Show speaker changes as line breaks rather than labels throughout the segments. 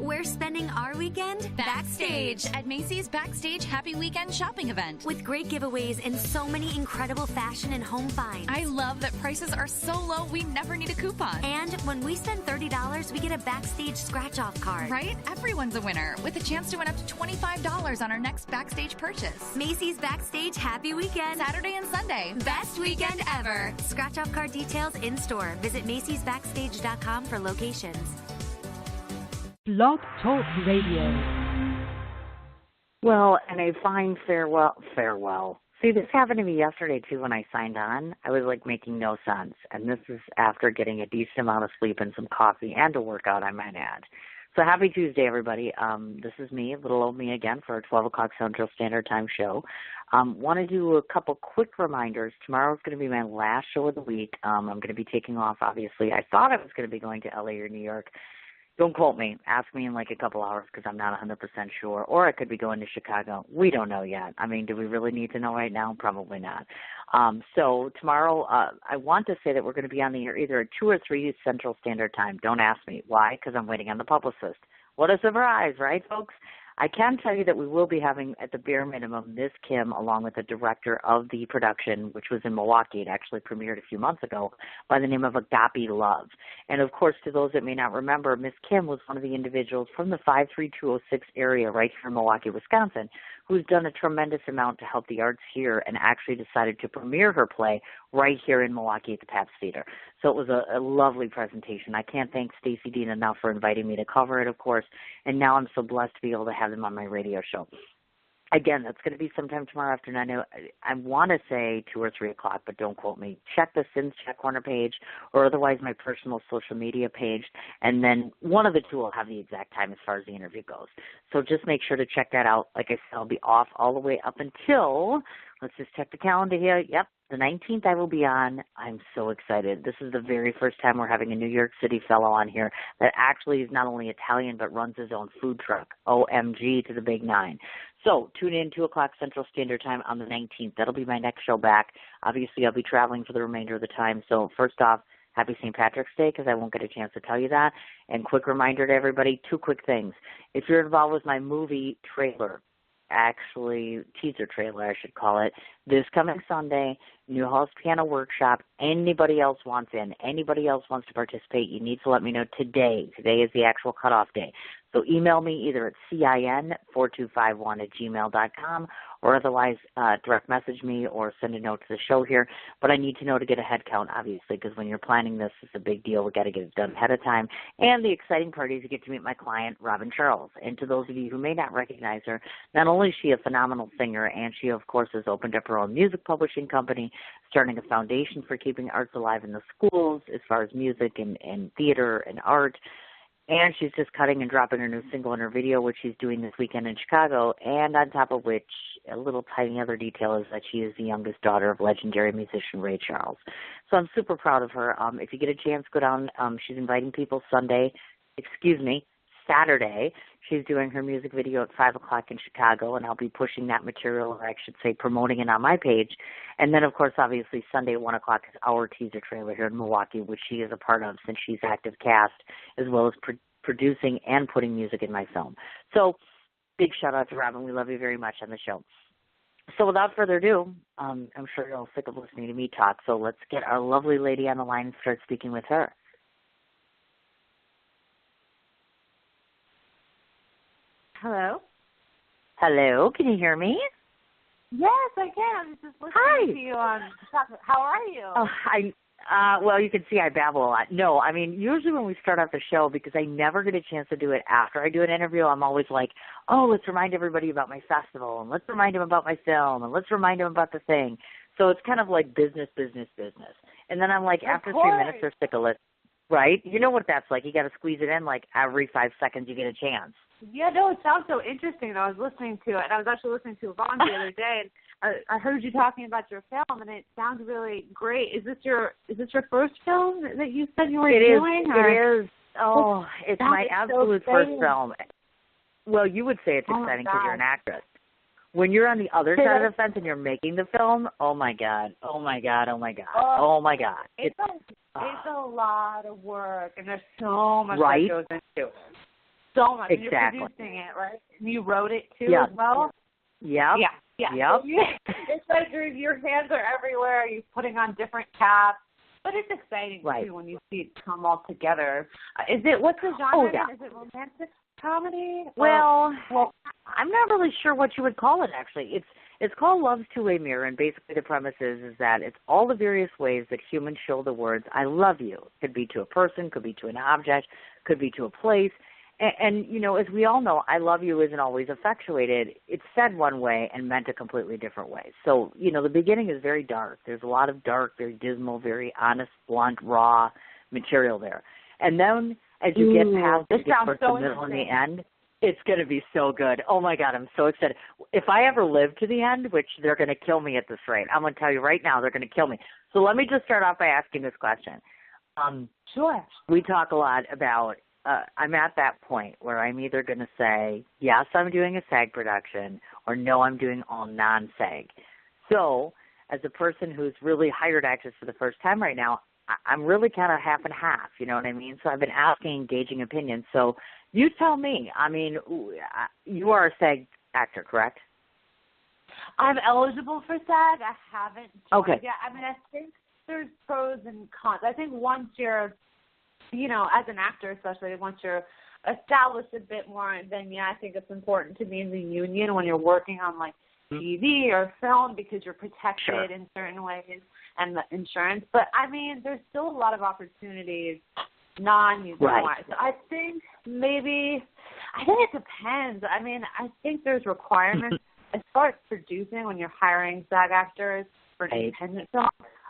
We're spending our weekend
backstage at Macy's Backstage Happy Weekend shopping event.
With great giveaways and so many incredible fashion and home finds.
I love that prices are so low we never need a coupon.
And when we spend $30, we get a Backstage scratch-off card.
Right? Everyone's a winner with a chance to win up to $25 on our next Backstage purchase.
Macy's Backstage Happy Weekend.
Saturday and Sunday.
Best weekend ever. Scratch-off card details in-store. Visit Macy'sBackstage.com for locations.
Blog Talk Radio.
Well, and a fine farewell. See, this happened to me yesterday, too, when I signed on. I was, making no sense. And this is after getting a decent amount of sleep and some coffee and a workout, I might add. So happy Tuesday, everybody. This is me, little old me again, for our 12 o'clock Central Standard Time show. Want to do a couple quick reminders. Tomorrow's going to be my last show of the week. I'm going to be taking off, obviously. I thought I was going to be going to L.A. or New York. Don't quote me. Ask me in a couple hours because I'm not 100% sure. Or I could be going to Chicago. We don't know yet. I mean, do we really need to know right now? Probably not. So tomorrow, I want to say that we're going to be on the air either at 2 or 3 Central Standard Time. Don't ask me. Why? Because I'm waiting on the publicist. What a surprise, right, folks? I can tell you that we will be having, at the bare minimum, Miss Kim, along with the director of the production, which was in Milwaukee. It actually premiered a few months ago, by the name of Agape Love. And, of course, to those that may not remember, Miss Kim was one of the individuals from the 53206 area right here in Milwaukee, Wisconsin, who's done a tremendous amount to help the arts here and actually decided to premiere her play right here in Milwaukee at the Pabst Theater. So it was a lovely presentation. I can't thank Stacey Dean enough for inviting me to cover it, of course, and now I'm so blessed to be able to have them on my radio show. Again, that's going to be sometime tomorrow afternoon. I want to say 2 or 3 o'clock, but don't quote me. Check the Sims Chat Corner page or otherwise my personal social media page, and then one of the two will have the exact time as far as the interview goes. So just make sure to check that out. Like I said, I'll be off all the way up until, let's just check the calendar here. Yep, the 19th I will be on. I'm so excited. This is the very first time we're having a New York City fellow on here that actually is not only Italian but runs his own food truck. OMG to the big 9. So tune in 2 o'clock Central Standard Time on the 19th. That'll be my next show back. Obviously, I'll be traveling for the remainder of the time. So first off, happy St. Patrick's Day because I won't get a chance to tell you that. And quick reminder to everybody, 2 quick things. If you're involved with my movie trailer, actually teaser trailer I should call it, this coming Sunday, Newhall's Piano Workshop, anybody else wants in, anybody else wants to participate, you need to let me know today. Today is the actual cutoff day. So email me either at cin4251@gmail.com or otherwise direct message me or send a note to the show here. But I need to know to get a head count, obviously, because when you're planning this, it's a big deal. We've got to get it done ahead of time. And the exciting part is you get to meet my client, Robin Charles. And to those of you who may not recognize her, not only is she a phenomenal singer, and she, of course, has opened up her own music publishing company, starting a foundation for keeping arts alive in the schools as far as music and theater and art. And she's just cutting and dropping her new single and her video, which she's doing this weekend in Chicago. And on top of which, a little tiny other detail is that she is the youngest daughter of legendary musician Ray Charles. So I'm super proud of her. If you get a chance, go down. She's inviting people Saturday. She's doing her music video at 5 o'clock in Chicago, and I'll be pushing that material, or I should say promoting it on my page. And then, of course, obviously, Sunday at 1 o'clock is our teaser trailer here in Milwaukee, which she is a part of since she's active cast, as well as producing and putting music in my film. So big shout-out to Robin. We love you very much on the show. So without further ado, I'm sure you're all sick of listening to me talk, so let's get our lovely lady on the line and start speaking with her.
Hello?
Hello, can you hear me?
Yes, I can. I was just listening to you on How are you?
Oh, well, you can see I babble a lot. No, I mean, usually when we start off the show, because I never get a chance to do it after I do an interview, I'm always like, oh, let's remind everybody about my festival, and let's remind them about my film, and let's remind them about the thing. So it's kind of like business. And then I'm like, after 3 minutes, they're sick of it. Right? You know what that's like. You got to squeeze it in like every 5 seconds you get a chance.
Yeah, no, it sounds so interesting. I was listening to it, and I was actually listening to Yvonne the other day, and I heard you talking about your film, and it sounds really great. Is this your first film that you said you were doing?
It is. Oh, it's my absolute first film. Well, you would say it's exciting because you're an actress. When you're on the other side of the fence and you're making the film, oh my God.
It's a lot of work, and there's so much that goes into it. so much.
Exactly.
You're producing it, right? And you wrote it too
Yeah.
as well?
Yep.
Yeah.
Yep.
It's like your hands are everywhere. You're putting on different caps. But it's exciting, too, when you see it come all together. What's the genre?
Oh, yeah.
Is it romantic comedy?
Well, I'm not really sure what you would call it, actually. It's called Love's Two-Way Mirror, and basically the premise is that it's all the various ways that humans show the words, I love you. Could be to a person, could be to an object, could be to a place. And, you know, as we all know, I love you isn't always effectuated. It's said one way and meant a completely different way. So, you know, the beginning is very dark. There's a lot of dark, very dismal, very honest, blunt, raw material there. And then as you get past the middle and the end, it's going to be so good. Oh, my God, I'm so excited. If I ever live to the end, which they're going to kill me at this rate, I'm going to tell you right now, they're going to kill me. So let me just start off by asking this question.
Sure.
We talk a lot about I'm at that point where I'm either going to say, yes, I'm doing a SAG production, or no, I'm doing all non-SAG. So as a person who's really hired actors for the first time right now, I'm really kind of half and half, you know what I mean? So I've been asking engaging opinions. So you tell me. I mean, you are a SAG actor, correct?
I'm eligible for SAG. I haven't joined
Okay.
yet. I mean, I think there's pros and cons. I think once you're, you know, as an actor especially, once you're established a bit more, then, yeah, I think it's important to be in the union when you're working on, like, TV or film because you're protected in certain ways and the insurance. But, I mean, there's still a lot of opportunities non-union-wise. So I think it depends. I mean, I think there's requirements as far as producing when you're hiring SAG actors for independent film.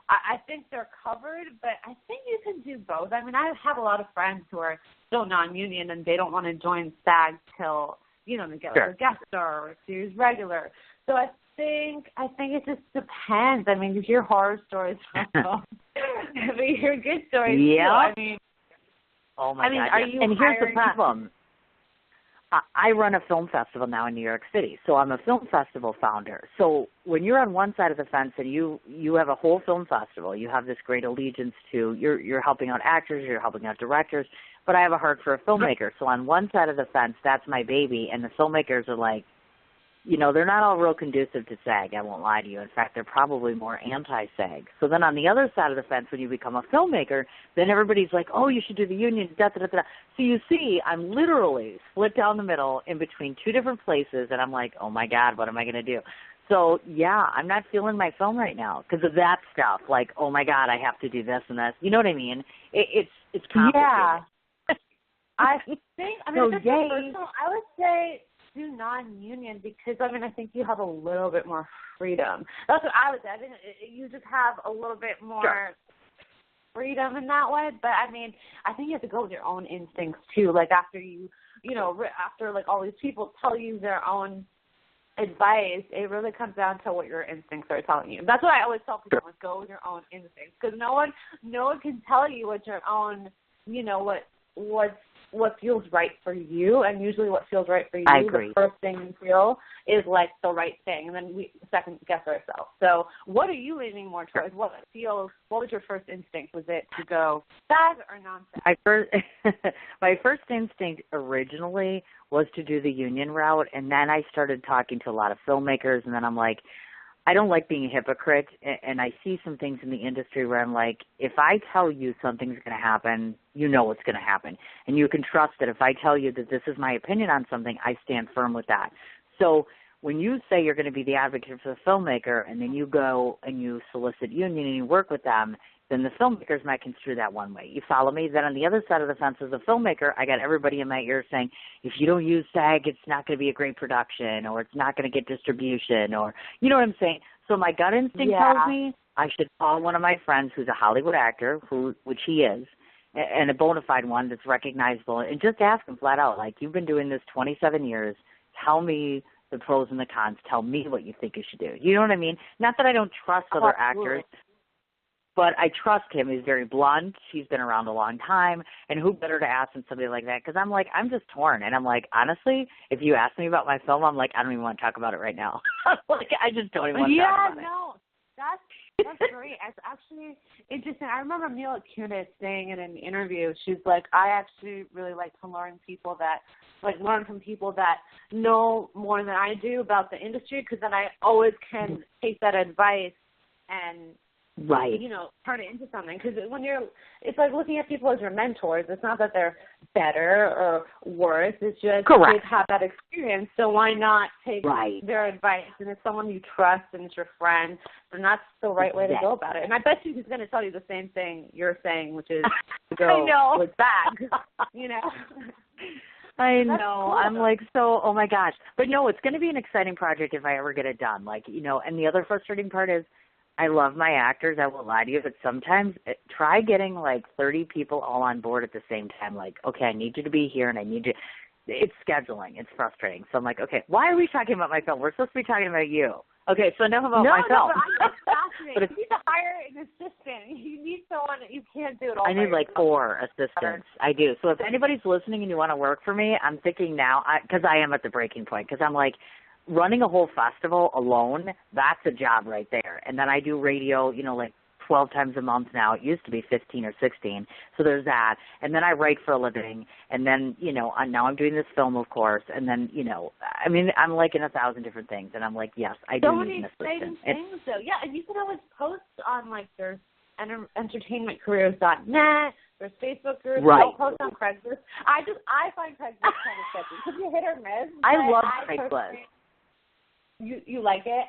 I think they're covered, but I think you can do both. I mean, I have a lot of friends who are still non-union and they don't want to join SAG till, you know, they get like a guest star or a series regular. So I think it just depends. I mean, you hear horror stories from them. But you hear good stories too. I mean,
oh my God.
Are you
and here's the problem. I run a film festival now in New York City, so I'm a film festival founder. So when you're on one side of the fence and you have a whole film festival, you have this great allegiance to, you're helping out actors, you're helping out directors, but I have a heart for a filmmaker. So on one side of the fence, that's my baby, and the filmmakers are like, you know, they're not all real conducive to SAG, I won't lie to you. In fact, they're probably more anti-SAG. So then on the other side of the fence, when you become a filmmaker, then everybody's like, oh, you should do the union, da-da-da-da. So you see, I'm literally split down the middle in between two different places, and I'm like, oh, my God, what am I going to do? So, yeah, I'm not feeling my film right now because of that stuff. Like, oh, my God, I have to do this and this. You know what I mean? It's complicated.
Yeah. I think, I mean,
so,
personal, I would say do non-union because, I mean, I think you have a little bit more freedom. That's what I would say. I think you just have a little bit more freedom in that way. But, I mean, I think you have to go with your own instincts, too. Like, after after, like, all these people tell you their own advice, it really comes down to what your instincts are telling you. That's what I always tell people, like, go with your own instincts. Because no one can tell you what your own, you know, what feels right for you, and usually what feels right for you, the first thing you feel is like the right thing, and then we second guess ourselves. So what are you leaning more towards? What was your first instinct? Was it to go SAG or non-SAG?
My first instinct originally was to do the union route, and then I started talking to a lot of filmmakers, and then I'm like, I don't like being a hypocrite, and I see some things in the industry where I'm like, if I tell you something's going to happen, you know what's going to happen. And you can trust that if I tell you that this is my opinion on something, I stand firm with that. So when you say you're going to be the advocate for the filmmaker, and then you go and you solicit union and you work with them, then the filmmakers might construe that one way. You follow me? Then on the other side of the fence as a filmmaker, I got everybody in my ear saying, if you don't use SAG, it's not going to be a great production, or it's not going to get distribution, or, you know what I'm saying? So my gut instinct tells me I should call one of my friends who's a Hollywood actor, which he is, and a bona fide one that's recognizable, and just ask him flat out, like, you've been doing this 27 years. Tell me the pros and the cons. Tell me what you think you should do. You know what I mean? Not that I don't trust other actors, but I trust him. He's very blunt. He's been around a long time. And who better to ask than somebody like that? Because I'm like, I'm just torn. And I'm like, honestly, if you ask me about my film, I'm like, I don't even want to talk about it right now. Like, I just don't even want to talk about it.
Yeah, no. That's great. It's actually interesting. I remember Mila Kunis saying in an interview, she's like, I actually really like to learn from people that know more than I do about the industry, because then I always can take that advice and
right,
turn it into something. Because it's like looking at people as your mentors. It's not that they're better or worse. It's just they've had that experience. So why not take their advice? And it's someone you trust and it's your friend, and that's the right way to go about it. And I bet you he's going to tell you the same thing you're saying, which is to go with that.
I know. Cool. I'm like, oh my gosh. But no, it's going to be an exciting project if I ever get it done. Like, and the other frustrating part is, I love my actors, I won't lie to you, but sometimes try getting like 30 people all on board at the same time. Like, okay, I need you to be here and I need you. It's scheduling. It's frustrating. So I'm like, okay, why are we talking about my film? We're supposed to be talking about you. Okay, so enough about my film.
No, but I'm fascinated. You need to hire an assistant. You need someone. You can't do it all.
I need like 4 assistants. I do. So if anybody's listening and you want to work for me, I'm thinking now, because I am at the breaking point, because I'm like, running a whole festival alone, that's a job right there. And then I do radio, like 12 times a month now. It used to be 15 or 16. So there's that. And then I write for a living. And then, now I'm doing this film, of course. And then, I'm like in 1,000 different things. And I'm like, yes, I do need an assistant. So many exciting
things, though. Yeah, and you can always post on, like, there's entertainmentcareers.net. There's Facebook groups.
Right.
Don't post on Craigslist. I find Craigslist kind of sketchy. Because you hit or miss.
I love Craigslist.
You like it?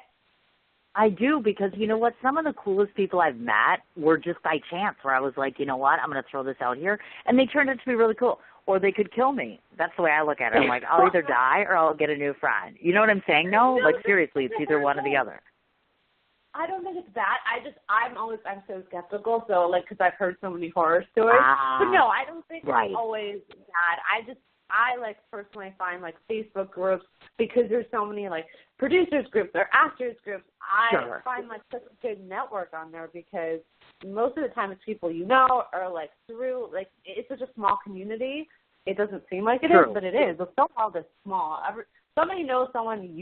I do, because you know what? Some of the coolest people I've met were just by chance, where I was like, you know what? I'm going to throw this out here. And they turned out to be really cool. Or they could kill me. That's the way I look at it. I'm like, I'll either die or I'll get a new friend. You know what I'm saying? No, like seriously, it's either one or the other.
I don't think it's that. I'm so skeptical. So because I've heard so many horror stories. But no, I don't think it's always that. I personally find Facebook groups, because there's so many producers groups or actors groups. I find such a good network on there, because most of the time it's people or through it's such a small community. It doesn't seem like it is, but it is. The film world is small. Somebody knows someone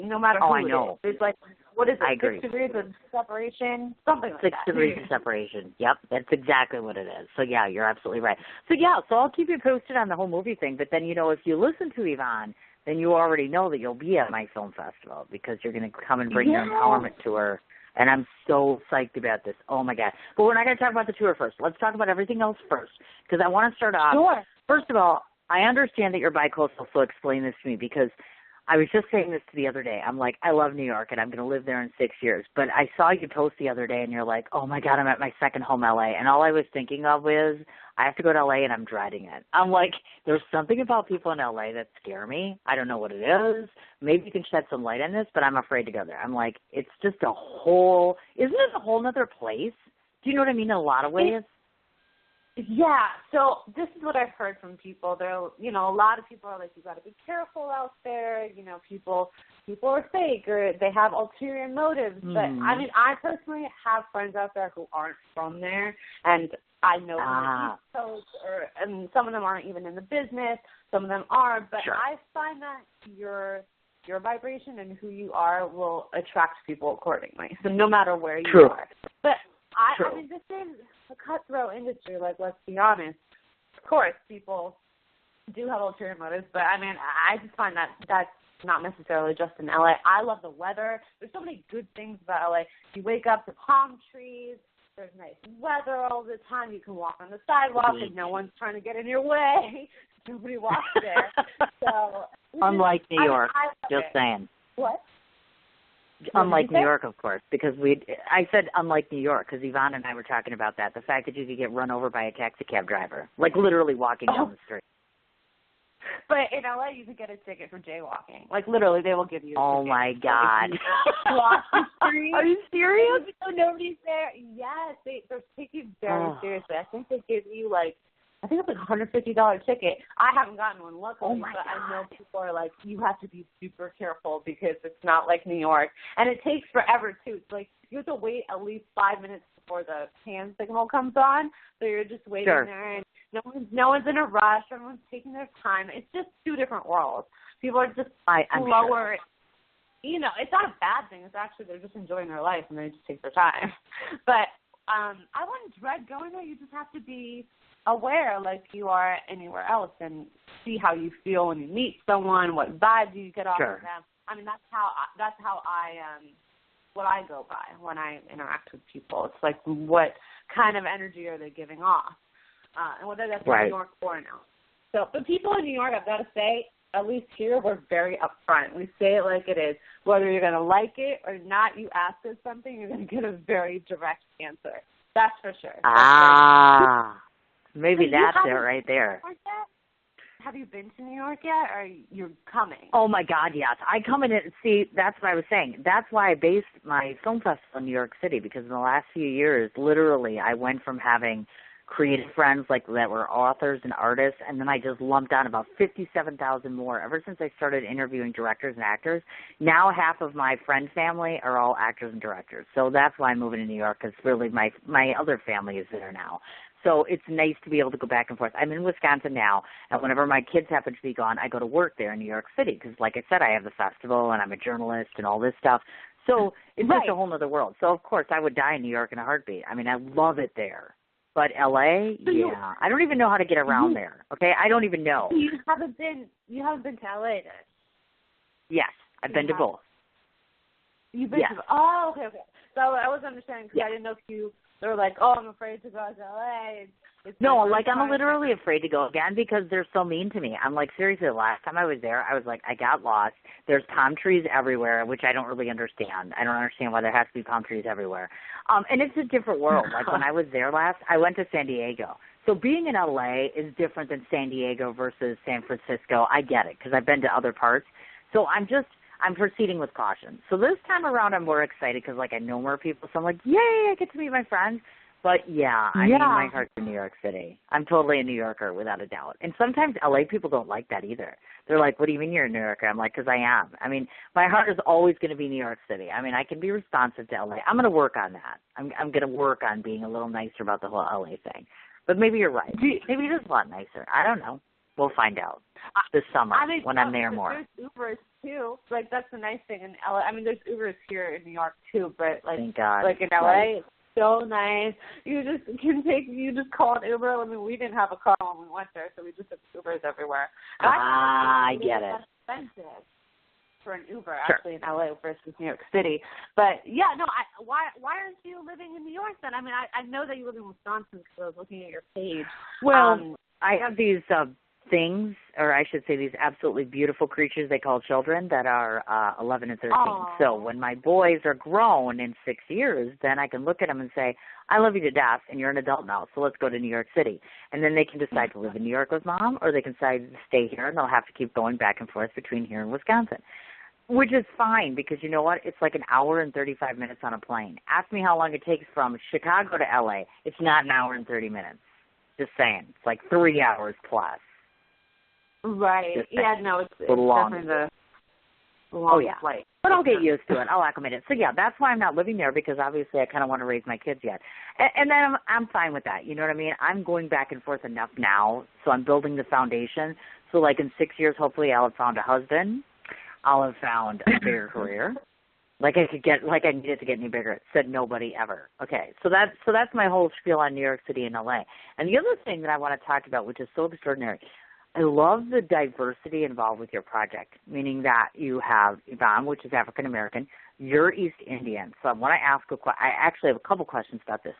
no matter who
I know.
It is. It's what is it?
I agree.
6 degrees of separation? Something like
6
that.
6 degrees of separation. Yep, that's exactly what it is. So, yeah, you're absolutely right. So I'll keep you posted on the whole movie thing. But then, if you listen to Yvonne, then you already know that you'll be at my film festival, because you're going to come and bring your empowerment tour. And I'm so psyched about this. Oh, my God. But we're not going to talk about the tour first. Let's talk about everything else first, because I want to start off.
Sure.
First of all, I understand that you're bicoastal, so explain this to me, because I was just saying this the other day. I'm like, I love New York, and I'm going to live there in 6 years. But I saw you post the other day, and you're like, oh, my God, I'm at my second home, L.A. And all I was thinking of is, I have to go to L.A., and I'm dreading it. I'm like, there's something about people in L.A. that scare me. I don't know what it is. Maybe you can shed some light on this, but I'm afraid to go there. I'm like, it's just isn't it a whole other place? Do you know what I mean, in a lot of ways?
Yeah, so this is what I've heard from people. They're, a lot of people are like, you got to be careful out there. People are fake, or they have ulterior motives. But I personally have friends out there who aren't from there, and I know from the East Coast, and some of them aren't even in the business. Some of them are, but I find that your vibration and who you are will attract people accordingly. So no matter where you are, but I mean, this is a cutthroat industry. Let's be honest. Of course, people do have ulterior motives, but I just find that that's not necessarily just in LA. I love the weather. There's so many good things about LA. You wake up to palm trees. There's nice weather all the time. You can walk on the sidewalk, and no one's trying to get in your way. Nobody walks there. So
unlike New York, just saying.
What?
Unlike New York, of course, because I said unlike New York, because Yvonne and I were talking about that. The fact that you could get run over by a taxi cab driver, literally walking down the street.
But in LA, you could get a ticket for jaywalking. Literally, they will give you a ticket.
My God.
Walk the street.
Are you serious?
Nobody's there. Yes, they're taking very seriously. I think they give you I think it's $150 ticket. I haven't gotten one, luckily, but I know people are you have to be super careful, because it's not like New York. And it takes forever, too. It's you have to wait at least 5 minutes before the hand signal comes on. So you're just waiting there, and no one's in a rush. Everyone's taking their time. It's just two different worlds. People are just slower. you know, it's not a bad thing. It's actually they're just enjoying their life and they just take their time. But I wouldn't dread going there. You just have to be aware like you are anywhere else and see how you feel when you meet someone, what vibe do you get off of them. I mean, that's how what I go by when I interact with people. It's like what kind of energy are they giving off, and whether that's in New York or an else. So, but people in New York, I've got to say, at least here, we're very upfront. We say it like it is. Whether you're going to like it or not, you ask us something, you're going to get a very direct answer. That's for sure.
Maybe that's it right there.
Have you been to New York yet, or you're coming?
Oh, my God, yes. I come in and see, that's what I was saying. That's why I based my film festival in New York City, because in the last few years, literally, I went from having creative friends like that were authors and artists, and then I just lumped on about 57,000 more ever since I started interviewing directors and actors. Now half of my friend family are all actors and directors. So that's why I'm moving to New York, because really my other family is there now. So it's nice to be able to go back and forth. I'm in Wisconsin now, and whenever my kids happen to be gone, I go to work there in New York City because, like I said, I have the festival, and I'm a journalist and all this stuff. So it's just a whole other world. So, of course, I would die in New York in a heartbeat. I mean, I love it there. But L.A., yeah, I don't even know how to get around there, okay? I don't even know.
You haven't been to L.A. then?
Yes, I've been to both.
You've been to okay. So I was understanding because I didn't know if they were like, oh, I'm afraid to go to L.A.
No, like I'm literally afraid to go again because they're so mean to me. I'm like, seriously, the last time I was there, I was like, I got lost. There's palm trees everywhere, which I don't really understand. I don't understand why there has to be palm trees everywhere. And it's a different world. Like when I was there last, I went to San Diego. So being in L.A. is different than San Diego versus San Francisco. I get it because I've been to other parts. So I'm proceeding with caution. So this time around, I'm more excited because, like, I know more people. So I'm like, yay, I get to meet my friends. But, I mean, my heart's in New York City. I'm totally a New Yorker without a doubt. And sometimes L.A. people don't like that either. They're like, what do you mean you're a New Yorker? I'm like, because I am. I mean, my heart is always going to be New York City. I mean, I can be responsive to L.A. I'm going to work on that. I'm going to work on being a little nicer about the whole L.A. thing. But maybe you're right. Maybe it is a lot nicer. I don't know. We'll find out this summer when I'm there more.
There's Ubers, too. Like, that's the nice thing in L.A. I mean, there's Ubers here in New York, too. But, like,
thank God.
Like in L.A., it's so nice. You just call an Uber. I mean, we didn't have a car when we went there, so we just have Ubers everywhere.
I get it.
It's expensive for an Uber, actually, in L.A. versus New York City. But, why aren't you living in New York, then? I mean, I know that you live in Wisconsin because I was looking at your page.
Well, I have these things, or I should say these absolutely beautiful creatures they call children that are 11 and 13.
Aww.
So when my boys are grown in 6 years, then I can look at them and say, I love you to death, and you're an adult now, so let's go to New York City. And then they can decide to live in New York with mom, or they can decide to stay here, and they'll have to keep going back and forth between here and Wisconsin, which is fine because you know what? It's like an hour and 35 minutes on a plane. Ask me how long it takes from Chicago to L.A. It's not an hour and 30 minutes. Just saying. It's like 3 hours plus.
Right. It's definitely the longest flight.
But I'll get used to it. I'll acclimate it. So, that's why I'm not living there because obviously I kind of want to raise my kids yet. And then I'm fine with that. You know what I mean? I'm going back and forth enough now, so I'm building the foundation. So, like in 6 years, hopefully I'll have found a husband. I'll have found a bigger career. Like I needed to get any bigger. Said nobody ever. Okay, so that's my whole spiel on New York City and LA. And the other thing that I want to talk about, which is so extraordinary, I love the diversity involved with your project, meaning that you have Yvonne, which is African American, you're East Indian. So I want to ask I actually have a couple questions about this.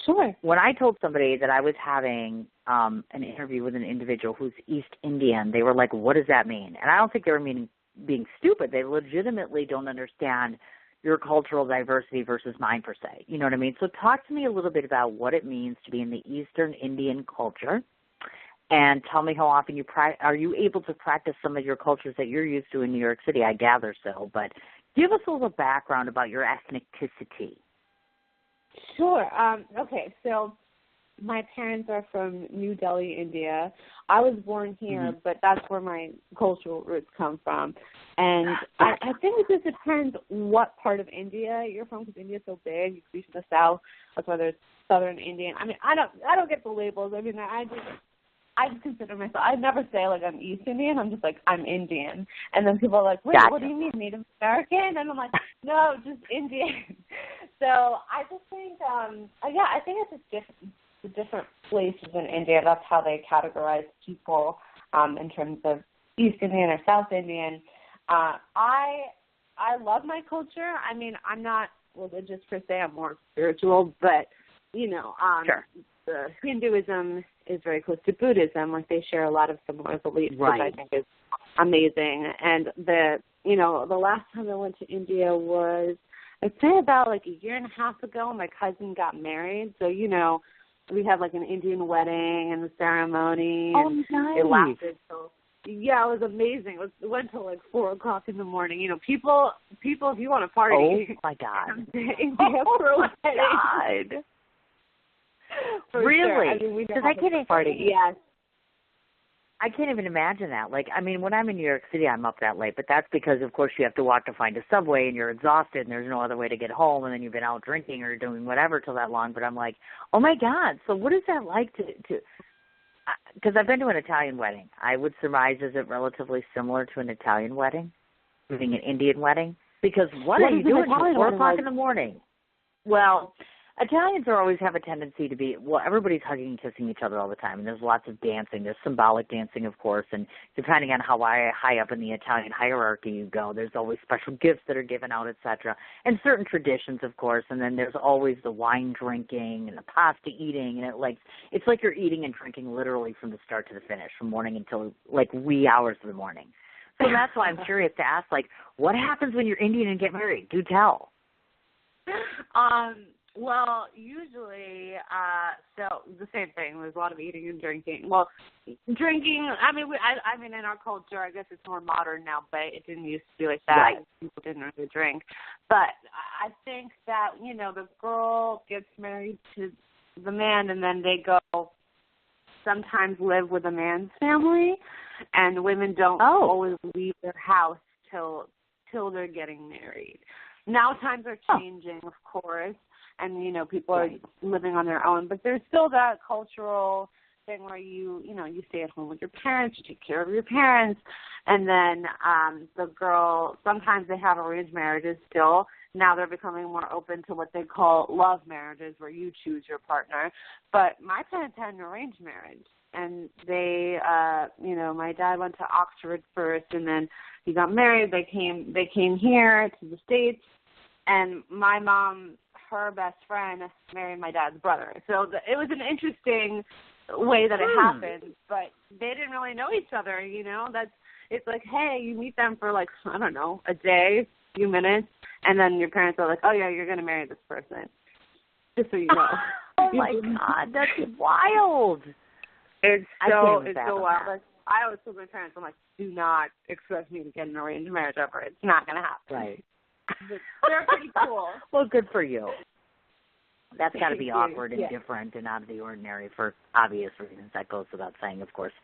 Sure.
When I told somebody that I was having an interview with an individual who's East Indian, they were like, what does that mean? And I don't think they were being stupid. They legitimately don't understand your cultural diversity versus mine, per se. You know what I mean? So talk to me a little bit about what it means to be in the Eastern Indian culture, and tell me how often are you able to practice some of your cultures that you're used to in New York City? I gather so, but give us a little background about your ethnicity.
Sure. Okay, so my parents are from New Delhi, India. I was born here, but that's where my cultural roots come from. And I think it just depends what part of India you're from, because India's so big. You could be from the south. That's why there's Southern Indian. I mean, I don't get the labels. I mean, I just I just consider myself, I never say, like, I'm East Indian. I'm just like, I'm Indian. And then people are like, wait,
Gotcha.
what do you mean, Native American? And I'm like, no, just Indian. So I just think, I think it's just different places in India. That's how they categorize people in terms of East Indian or South Indian. I love my culture. I mean, I'm not religious per se. I'm more spiritual, but, you know,
Sure.
the Hinduism is very close to Buddhism. Like, they share a lot of similar beliefs,
Right.
which I think is amazing. And the last time I went to India was, I'd say about like a year and a half ago. My cousin got married, so you know, we had like an Indian wedding and the ceremony. And
nice.
It lasted till. Yeah, it was amazing. It went till like 4:00 in the morning. You know, people, if you want to party,
Oh my God,
come to India for a wedding.
God.
For
Really?
Sure. I mean, we know
Because
how
I
to
can't
party. Yes.
I can't even imagine that. Like, I mean, when I'm in New York City, I'm up that late, but that's because, of course, you have to walk to find a subway, and you're exhausted, and there's no other way to get home, and then you've been out drinking or doing whatever till that long. But I'm like, oh my God! So what is that like to? Because I've been to an Italian wedding. I would surmise, is it relatively similar to an Italian wedding, being an Indian wedding? Because what are you doing till 4:00 in the morning? Well, Italians always have a tendency to be, well, everybody's hugging and kissing each other all the time, and there's lots of dancing. There's symbolic dancing, of course, and depending on how high up in the Italian hierarchy you go, there's always special gifts that are given out, etc., and certain traditions, of course, and then there's always the wine drinking and the pasta eating, and it's like you're eating and drinking literally from the start to the finish, from morning until, like, wee hours of the morning. So that's why I'm curious to ask, like, what happens when you're Indian and get married? Do tell.
Well, usually, so the same thing. There's a lot of eating and drinking. Well, drinking, I mean, in our culture, I guess it's more modern now, but it didn't used to be like that.
Right.
People didn't really drink. But I think that, you know, the girl gets married to the man, and then they go sometimes live with a man's family, and women don't always leave their house till they're getting married. Now times are changing, of course. And, you know, people are living on their own. But there's still that cultural thing where you stay at home with your parents, you take care of your parents. And then the girl, sometimes they have arranged marriages still. Now they're becoming more open to what they call love marriages, where you choose your partner. But my parents had an arranged marriage. And they, my dad went to Oxford first, and then he got married. They came here to the States. And my mom, her best friend, married my dad's brother. So it was an interesting way that it happened, but they didn't really know each other, you know. It's like, hey, you meet them for like, I don't know, a day, a few minutes, and then your parents are like, oh yeah, you're going to marry this person. Just so you know.
Oh my God, that's wild.
It's so wild.
That.
Like, I always told my parents, I'm like, do not expect me to get an arranged marriage ever. It's not going to happen.
Right.
But they're pretty cool.
Well, good for you. That's got to be awkward and different and out of the ordinary for obvious reasons. That goes without saying, of course.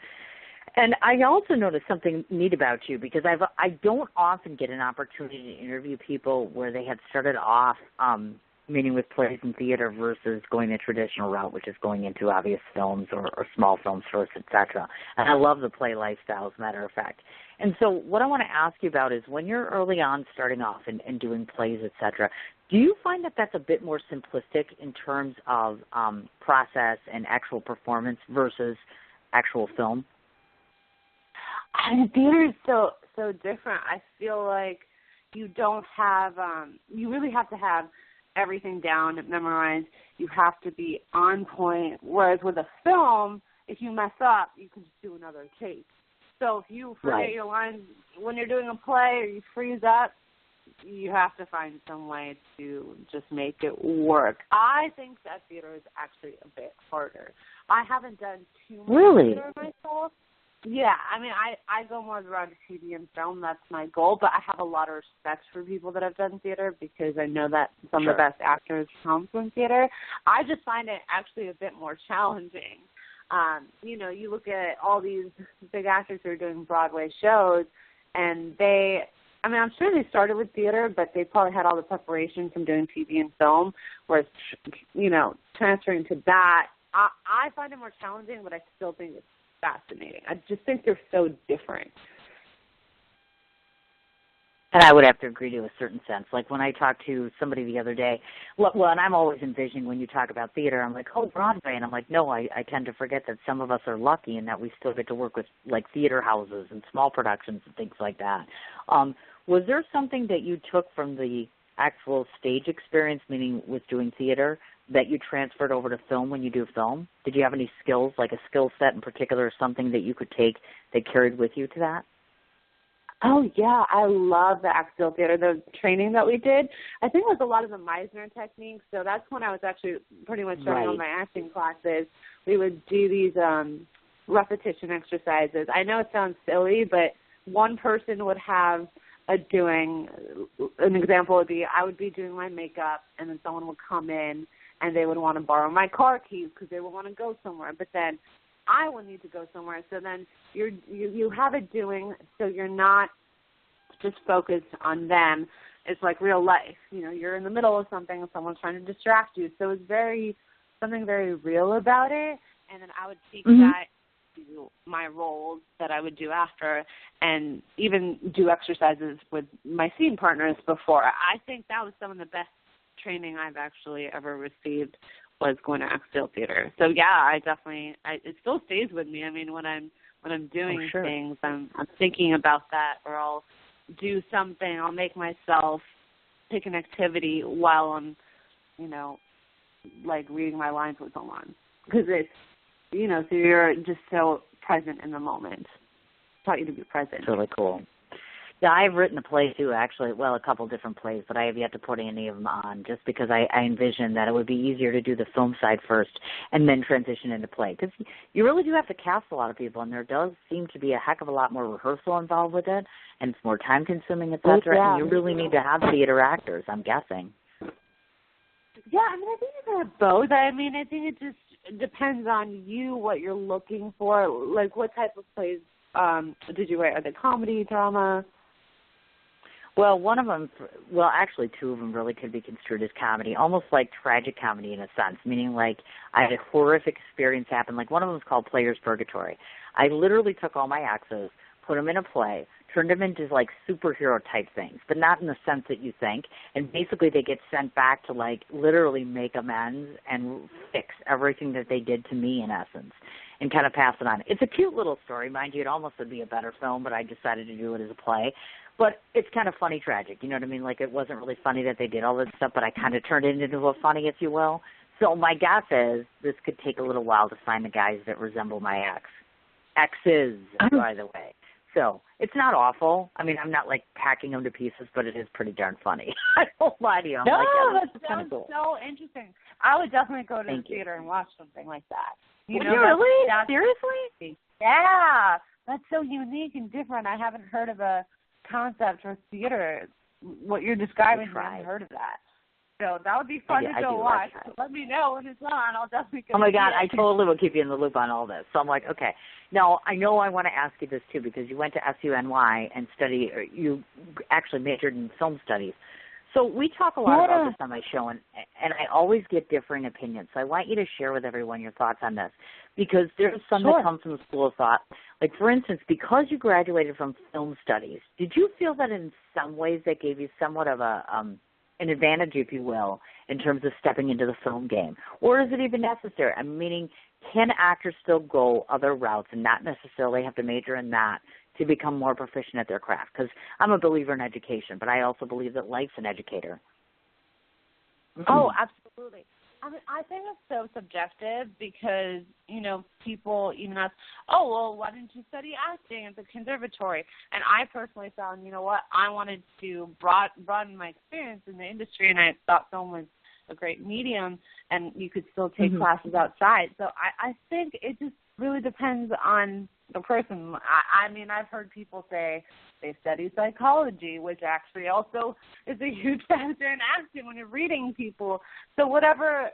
And I also noticed something neat about you, because I don't often get an opportunity to interview people where they had started off meaning with plays and theater versus going the traditional route, which is going into obvious films or small films first, etc. And I love the play lifestyle, as a matter of fact. And so what I want to ask you about is, when you're early on starting off and doing plays, etc., do you find that that's a bit more simplistic in terms of process and actual performance versus actual film?
Theater is so different. I feel like you don't have, you really have to have everything down and memorized. You have to be on point. Whereas with a film, if you mess up, you can just do another take. So if you forget your lines when you're doing a play, or you freeze up, you have to find some way to just make it work. I think that theater is actually a bit harder. I haven't done too much theater myself. Yeah, I mean, I go more around TV and film. That's my goal. But I have a lot of respect for people that have done theater, because I know that some of the best actors come from theater. I just find it actually a bit more challenging. You look at all these big actors who are doing Broadway shows, and I'm sure they started with theater, but they probably had all the preparation from doing TV and film, whereas, transferring to that, I find it more challenging, but I still think it's fascinating. I just think they're so different.
And I would have to agree to a certain sense. Like when I talked to somebody the other day, well, and I'm always envisioning when you talk about theater, I'm like, oh, Broadway. And I'm like, no, I tend to forget that some of us are lucky in that we still get to work with, like, theater houses and small productions and things like that. Was there something that you took from the actual stage experience, meaning with doing theater, that you transferred over to film when you do film? Did you have any skills, like a skill set in particular or something that you could take that carried with you to that?
Oh, yeah, I love the axial theater, the training that we did. I think it was a lot of the Meisner techniques, so that's when I was actually pretty much starting on my acting classes. We would do these repetition exercises. I know it sounds silly, but one person would have an example would be I would be doing my makeup, and then someone would come in, and they would want to borrow my car keys because they would want to go somewhere, but then I will need to go somewhere. So then you have it doing, so you're not just focused on them. It's like real life. You know, you're in the middle of something and someone's trying to distract you. So it's something very real about it. And then I would take that to my roles that I would do after, and even do exercises with my scene partners before. I think that was some of the best training I've actually ever received, was going to axial theater. So yeah, it still stays with me. I mean, when I'm doing things, I'm thinking about that, or I'll do something. I'll make myself pick an activity while I'm, like reading my lines with someone, because it's, so you're just so present in the moment. It's taught you to be present.
It's really cool. Yeah, I've written a play too, actually. Well, a couple different plays, but I have yet to put any of them on, just because I envision that it would be easier to do the film side first and then transition into play. Because you really do have to cast a lot of people, and there does seem to be a heck of a lot more rehearsal involved with it, and it's more time-consuming, et cetera, and you really need to have theater actors, I'm guessing.
Yeah, I mean, I think you can have both. I mean, I think it just depends on you, what you're looking for. Like, what type of plays did you write? Are they comedy, drama?
Well, one of them, actually two of them really could be construed as comedy, almost like tragic comedy in a sense, meaning like I had a horrific experience happen. Like one of them is called Player's Purgatory. I literally took all my exes, put them in a play, turned them into like superhero type things, but not in the sense that you think. And basically they get sent back to like literally make amends and fix everything that they did to me in essence, and kind of pass it on. It's a cute little story. Mind you, it almost would be a better film, but I decided to do it as a play. But it's kind of funny tragic, you know what I mean? Like it wasn't really funny that they did all this stuff, but I kind of turned it into a funny, if you will. So my guess is this could take a little while to find the guys that resemble my exes, by the way. So it's not awful. I mean, I'm not like packing them to pieces, but it is pretty darn funny. I won't lie to you. I'm like, yeah,
that sounds cool. So interesting. I would definitely go to the theater and watch something like that.
Would you really? Seriously?
Yeah. That's so unique and different. I haven't heard of a concept or theater. What you're describing, I haven't heard of that. So that would be fun to go watch. So let me know when it's on. I'll definitely go.
Oh, my God. I totally will keep you in the loop on all this. So I'm like, okay. Now, I know I want to ask you this, too, because you went to SUNY and you actually majored in film studies. So we talk a lot about this on my show, and I always get differing opinions. So I want you to share with everyone your thoughts on this, because there's some that come from the school of thought. Like, for instance, because you graduated from film studies, did you feel that in some ways that gave you somewhat of an advantage, if you will, in terms of stepping into the film game? Or is it even necessary? I'm meaning, can actors still go other routes and not necessarily have to major in that to become more proficient at their craft? Because I'm a believer in education, but I also believe that life's an educator.
Oh, absolutely. I mean, I think it's so subjective because, people even ask, oh, well, why didn't you study acting at the conservatory? And I personally found, I wanted to broaden my experience in the industry, and I thought film was a great medium, and you could still take classes outside. So I think it just really depends on the person. I mean, I've heard people say they study psychology, which actually also is a huge factor in acting when you're reading people. So whatever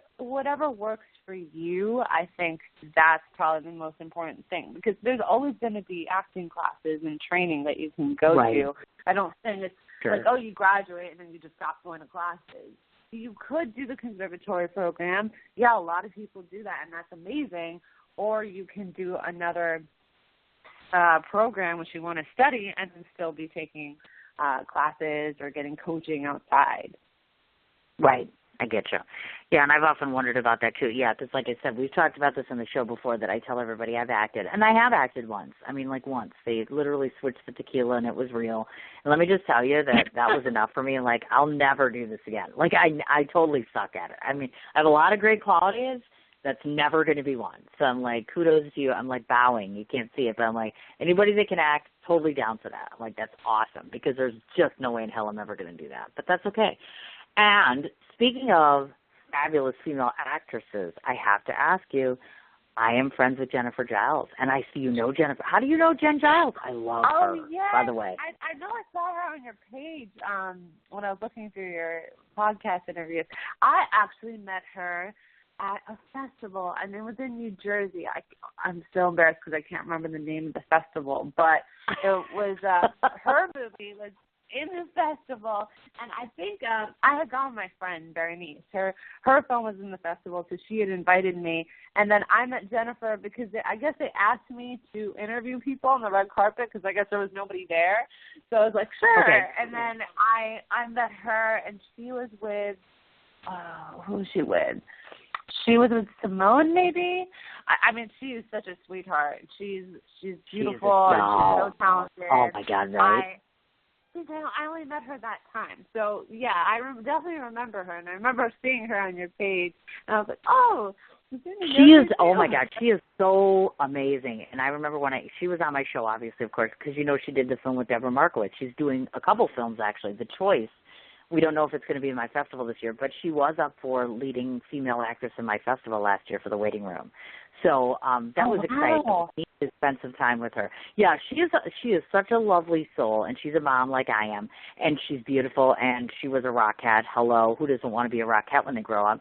works for you, I think that's probably the most important thing, because there's always going to be acting classes and training that you can go to. I don't think it's like, oh, you graduate and then you just stop going to classes. You could do the conservatory program. Yeah, a lot of people do that, and that's amazing. Or you can do another program which you want to study and then still be taking classes or getting coaching outside.
Right. I get you. Yeah, and I've often wondered about that too. Yeah, because like I said, we've talked about this on the show before that I tell everybody I've acted. And I have acted once. I mean, like once. They literally switched the tequila and it was real. And let me just tell you that was enough for me. Like, I'll never do this again. Like, I totally suck at it. I mean, I have a lot of great qualities. That's never going to be one. So I'm like, kudos to you. I'm like bowing. You can't see it, but I'm like, anybody that can act, totally down for that. I'm like, that's awesome because there's just no way in hell I'm ever going to do that. But that's okay. And speaking of fabulous female actresses, I have to ask you, I am friends with Jennifer Giles, and I see you know Jennifer. How do you know Jen Giles? I love her,
yeah.
by the way.
I know I saw her on your page when I was looking through your podcast interviews. I actually met her at a festival, and it was in New Jersey. I'm still embarrassed because I can't remember the name of the festival, but it was her movie was in the festival, and I think I had gone with my friend Berenice. Her film was in the festival, so she had invited me, and then I met Jennifer because I guess they asked me to interview people on the red carpet because I guess there was nobody there, so I was like, sure. Okay. And then I met her, and she was with who was she with? She was with Simone, maybe. I mean, she is such a sweetheart. She's beautiful and she's so talented.
Oh my God, right?
I only met her that time. So, yeah, I definitely remember her, and I remember seeing her on your page, and I was like, oh,
she is, oh my God, she is so amazing. And I remember when she was on my show, obviously, of course, because you know she did the film with Deborah Markowitz. She's doing a couple films, actually. The Choice. We don't know if it's going to be in my festival this year, but she was up for leading female actress in my festival last year for The Waiting Room. So that was exciting.
Wow.
We need to spend some time with her. Yeah, she is such a lovely soul, and she's a mom like I am, and she's beautiful, and she was a rock cat. Hello, who doesn't want to be a rock cat when they grow up?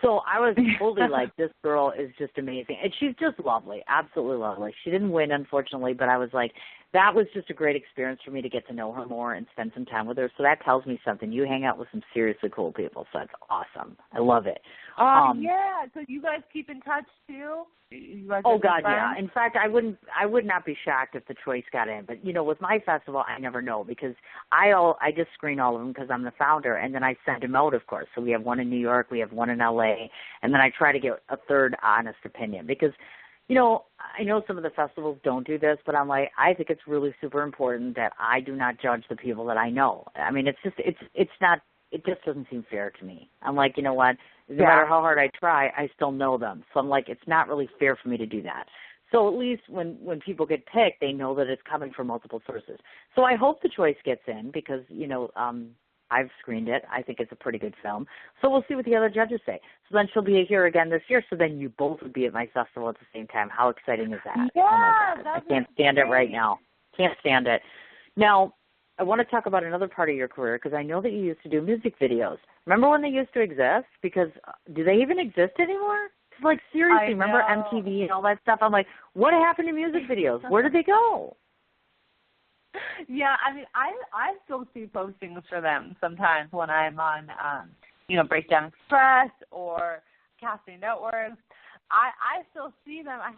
So I was totally like, this girl is just amazing. And she's just lovely, absolutely lovely. She didn't win, unfortunately, but I was like, that was just a great experience for me to get to know her more and spend some time with her. So that tells me something. You hang out with some seriously cool people, so that's awesome. I love it.
Yeah, so you guys keep in touch, too?
Oh, God, yeah. In fact, I would not be shocked if The Choice got in. But, you know, with my festival, I never know because I just screen all of them because I'm the founder, and then I send them out, of course. So we have one in New York, we have one in L.A., and then I try to get a third honest opinion because, you know, I know some of the festivals don't do this, but I'm like, I think it's really super important that I do not judge the people that I know. I mean, it just doesn't seem fair to me. I'm like, you know what? No matter how hard I try, I still know them. So I'm like, it's not really fair for me to do that. So at least when people get picked, they know that it's coming from multiple sources. So I hope The Choice gets in because, you know, I've screened it. I think it's a pretty good film. So we'll see what the other judges say. So then she'll be here again this year. So then you both would be at my festival at the same time. How exciting is that?
Yeah,
oh my God. I can't stand it right now. Can't stand it. Now, I want to talk about another part of your career because I know that you used to do music videos. Remember when they used to exist? Because do they even exist anymore? Because, like, seriously, remember MTV and all that stuff? I'm like, what happened to music videos? Where did they go?
Yeah, I mean, I still see postings for them sometimes when I'm on, Breakdown Express or Casting Networks. I still see them. I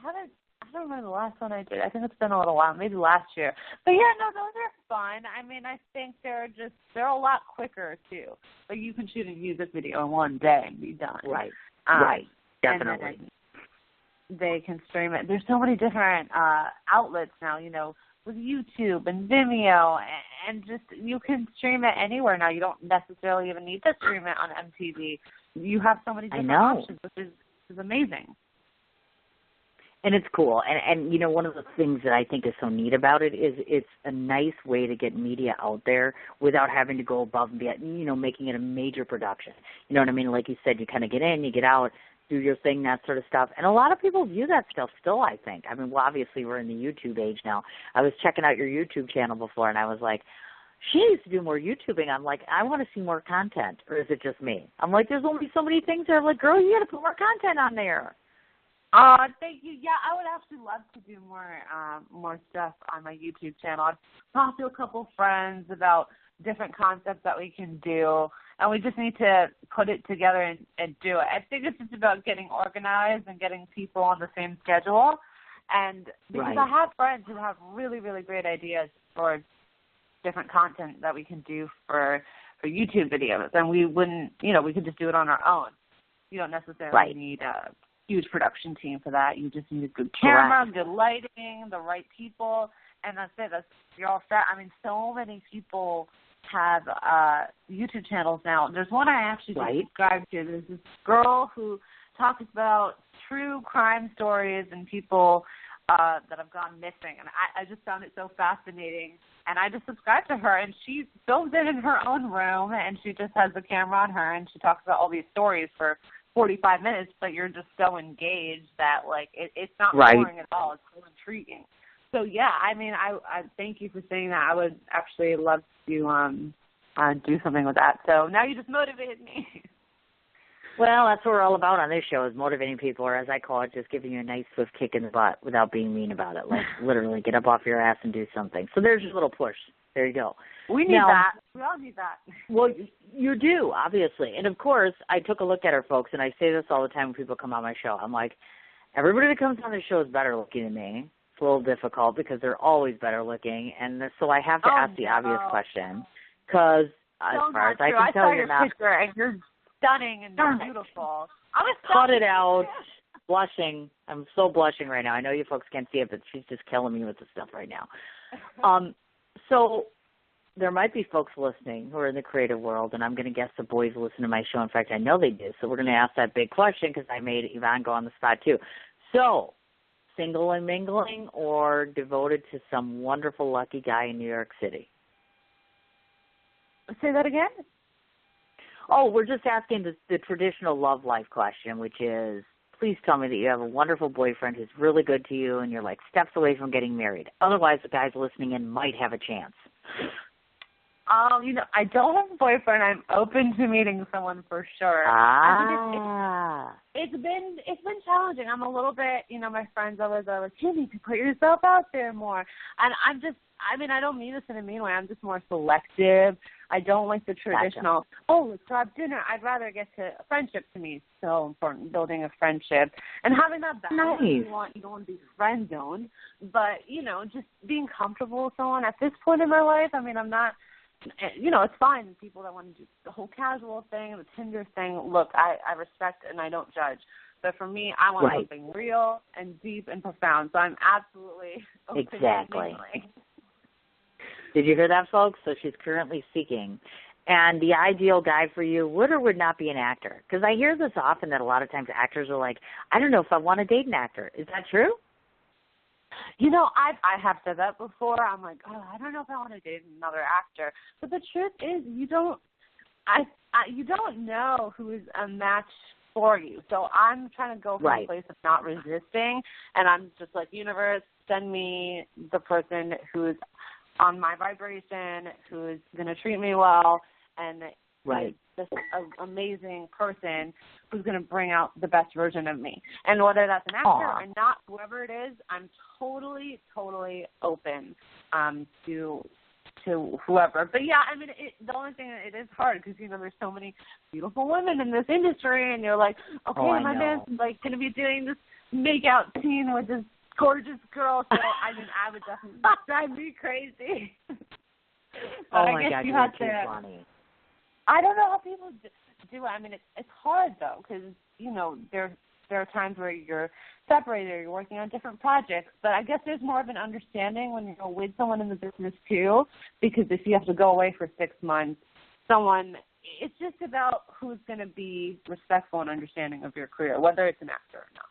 don't remember the last one I did. I think it's been a little while, maybe last year. But yeah, no, those are fun. I mean, I think they're a lot quicker too. Like you can shoot a music video in one day and be done.
Right. Right. Definitely.
And they can stream it. There's so many different outlets now, you know, with YouTube and Vimeo, and just you can stream it anywhere now. You don't necessarily even need to stream it on MTV. You have so many different options, which is amazing.
And it's cool. And, you know, one of the things that I think is so neat about it is it's a nice way to get media out there without having to go above and beyond, you know, making it a major production. You know what I mean? Like you said, you kind of get in, you get out, do your thing, that sort of stuff. And a lot of people view that stuff still, I think. I mean, well, obviously we're in the YouTube age now. I was checking out your YouTube channel before, and I was like, she needs to do more YouTubing. I'm like, I want to see more content. Or is it just me? I'm like, there's only so many things there. I'm like, girl, you got to put more content on there.
Thank you. Yeah, I would actually love to do more stuff on my YouTube channel. I've talked to a couple friends about different concepts that we can do, and we just need to put it together and do it. I think it's just about getting organized and getting people on the same schedule. And because I have friends who have really, really great ideas for different content that we can do for YouTube videos, and we wouldn't, we could just do it on our own. You don't necessarily need a huge production team for that. You just need a good camera, good lighting, the right people, and that's it. You're all set. I mean, so many people have YouTube channels now. There's one I actually subscribe to. There's this girl who talks about true crime stories and people that have gone missing, and I just found it so fascinating. And I just subscribed to her, and she films it in her own room, and she just has the camera on her, and she talks about all these stories for 45 minutes, but you're just so engaged that, like, it's not boring at all. It's so intriguing. So, yeah, I mean, I thank you for saying that. I would actually love to do something with that. So now you just motivated me.
Well, that's what we're all about on this show, is motivating people, or as I call it, just giving you a nice swift kick in the butt without being mean about it. Like, literally, get up off your ass and do something. So there's your little push. There you go.
We need that. We all need that.
Well, you do, obviously. And, of course, I took a look at her, folks, and I say this all the time when people come on my show. I'm like, everybody that comes on the show is better looking than me. It's a little difficult because they're always better looking. And so I have to ask the obvious question because as far as I can tell, you're not.
Picture, and you're stunning and beautiful.
Cut it out. Blushing. I'm so blushing right now. I know you folks can't see it, but she's just killing me with the stuff right now. So there might be folks listening who are in the creative world, and I'm going to guess the boys listen to my show. In fact, I know they do. So we're going to ask that big question because I made Yvonne go on the spot too. So, single and mingling or devoted to some wonderful lucky guy in New York City?
Say that again?
Oh, we're just asking the traditional love life question, which is, please tell me that you have a wonderful boyfriend who's really good to you and you're like steps away from getting married. Otherwise, the guys listening in might have a chance.
I don't have a boyfriend. I'm open to meeting someone for sure. It's been challenging. I'm a little bit, my friends always are like, you need to put yourself out there more. And I don't mean this in a mean way. I'm just more selective. I don't like the traditional, let's grab dinner. I'd rather get to friendship. To me is so important, building a friendship. And having that balance, you don't want to be friend zoned. But, just being comfortable with someone at this point in my life, I mean, I'm not, it's fine. People that want to do the whole casual thing, the Tinder thing, look, I respect and I don't judge. But for me, I want something real and deep and profound. So I'm absolutely open to mingling.
Did you hear that, folks? So she's currently seeking. And the ideal guy for you would or would not be an actor? Because I hear this often that a lot of times actors are like, I don't know if I want to date an actor. Is that true?
I have said that before. I'm like, I don't know if I want to date another actor. But the truth is, you don't know who is a match for you. So I'm trying to go from a place of not resisting, and I'm just like, universe, send me the person who's on my vibration, who's going to treat me well, and just an amazing person who's going to bring out the best version of me. And whether that's an actor or not, whoever it is, I'm totally, totally open to whoever. But, yeah, I mean, the only thing, it is hard because, there's so many beautiful women in this industry, and you're like, okay, my man's, like, going to be doing this make-out scene with this gorgeous girl. So, I mean, I would definitely drive me crazy.
My God, you're too funny.
I don't know how people do it. I mean, it's hard, though, because, there are times where you're separated or you're working on different projects. But I guess there's more of an understanding when you're with someone in the business, too, because if you have to go away for 6 months, it's just about who's going to be respectful and understanding of your career, whether it's an actor or not.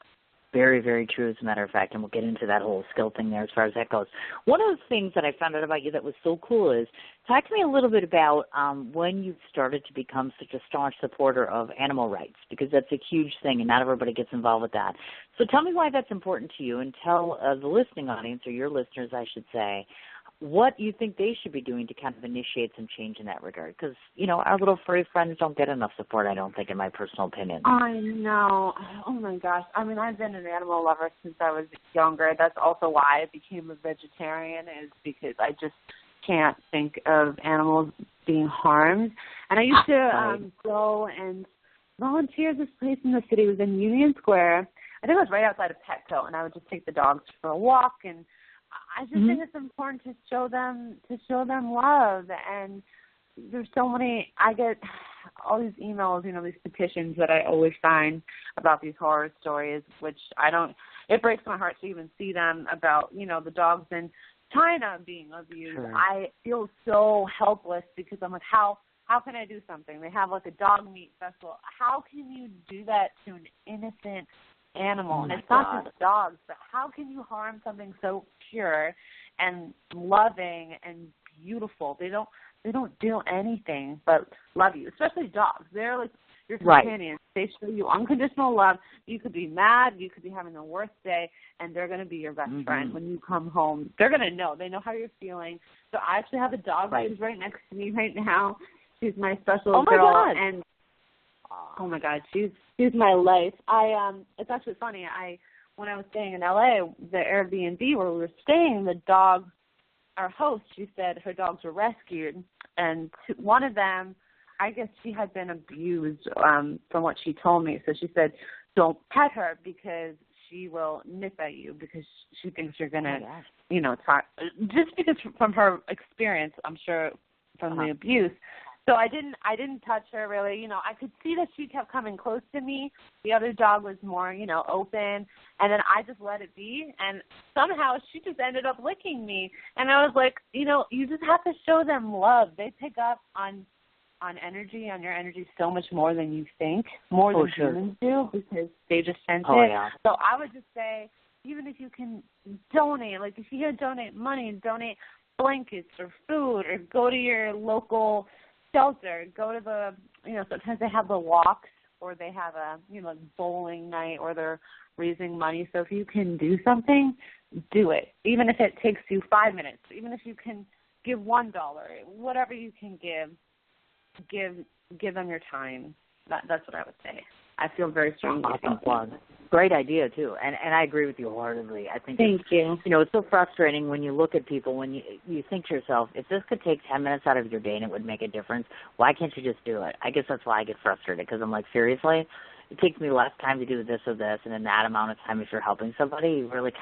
Very, very true, as a matter of fact, and we'll get into that whole skill thing there as far as that goes. One of the things that I found out about you that was so cool is, talk to me a little bit about when you started to become such a staunch supporter of animal rights, because that's a huge thing, and not everybody gets involved with that. So tell me why that's important to you, and tell the listening audience, or your listeners, I should say, what you think they should be doing to kind of initiate some change in that regard. Because, our little furry friends don't get enough support, I don't think, in my personal opinion.
I know. Oh, my gosh. I mean, I've been an animal lover since I was younger. That's also why I became a vegetarian, is because I just can't think of animals being harmed. And I used to go and volunteer at this place in the city. It was in Union Square, I think it was right outside of Petco, and I would just take the dogs for a walk. And I just think it's important to show them love. And there's so many. I get all these emails, these petitions that I always sign about these horror stories, which I don't. It breaks my heart to even see them about the dogs in China being abused.
Sure.
I feel so helpless because I'm like, how can I do something? They have like a dog meat festival. How can you do that to an innocent animal? And it's not just dogs, but how can you harm something so pure and loving and beautiful? They don't do anything but love you, especially dogs. They're like your companions. They show you unconditional love. You could be mad. You could be having the worst day, and they're going to be your best friend when you come home. They're going to know. They know how you're feeling. So I actually have a dog who's right next to me right now. She's my special girl.
God.
And oh my God, she's my life. It's actually funny. When I was staying in LA, the Airbnb where we were staying, the dog, our host, she said her dogs were rescued, and one of them, I guess she had been abused from what she told me. So she said, don't pet her because she will nip at you because she thinks you're going to, talk. Just because from her experience, I'm sure from the abuse. So I didn't touch her really. I could see that she kept coming close to me. The other dog was more, open. And then I just let it be. And somehow she just ended up licking me. And I was like, you just have to show them love. They pick up on energy, on your energy so much more than you think, more than humans do, because they just sense it. Yeah. So I would just say, even if you can donate, like if you can donate money, donate blankets or food, or go to your local shelter, go to the, sometimes they have the walks, or they have a, bowling night, or they're raising money. So if you can do something, do it. Even if it takes you 5 minutes, even if you can give $1, whatever you can give them your time. That's what I would say. I feel very strongly about that.
Great idea, too. And I agree with you wholeheartedly. I think
Thank you.
It's so frustrating when you look at people, when you think to yourself, if this could take 10 minutes out of your day and it would make a difference, why can't you just do it? I guess that's why I get frustrated, because I'm like, seriously? It takes me less time to do this or this, and in that amount of time, if you're helping somebody, you really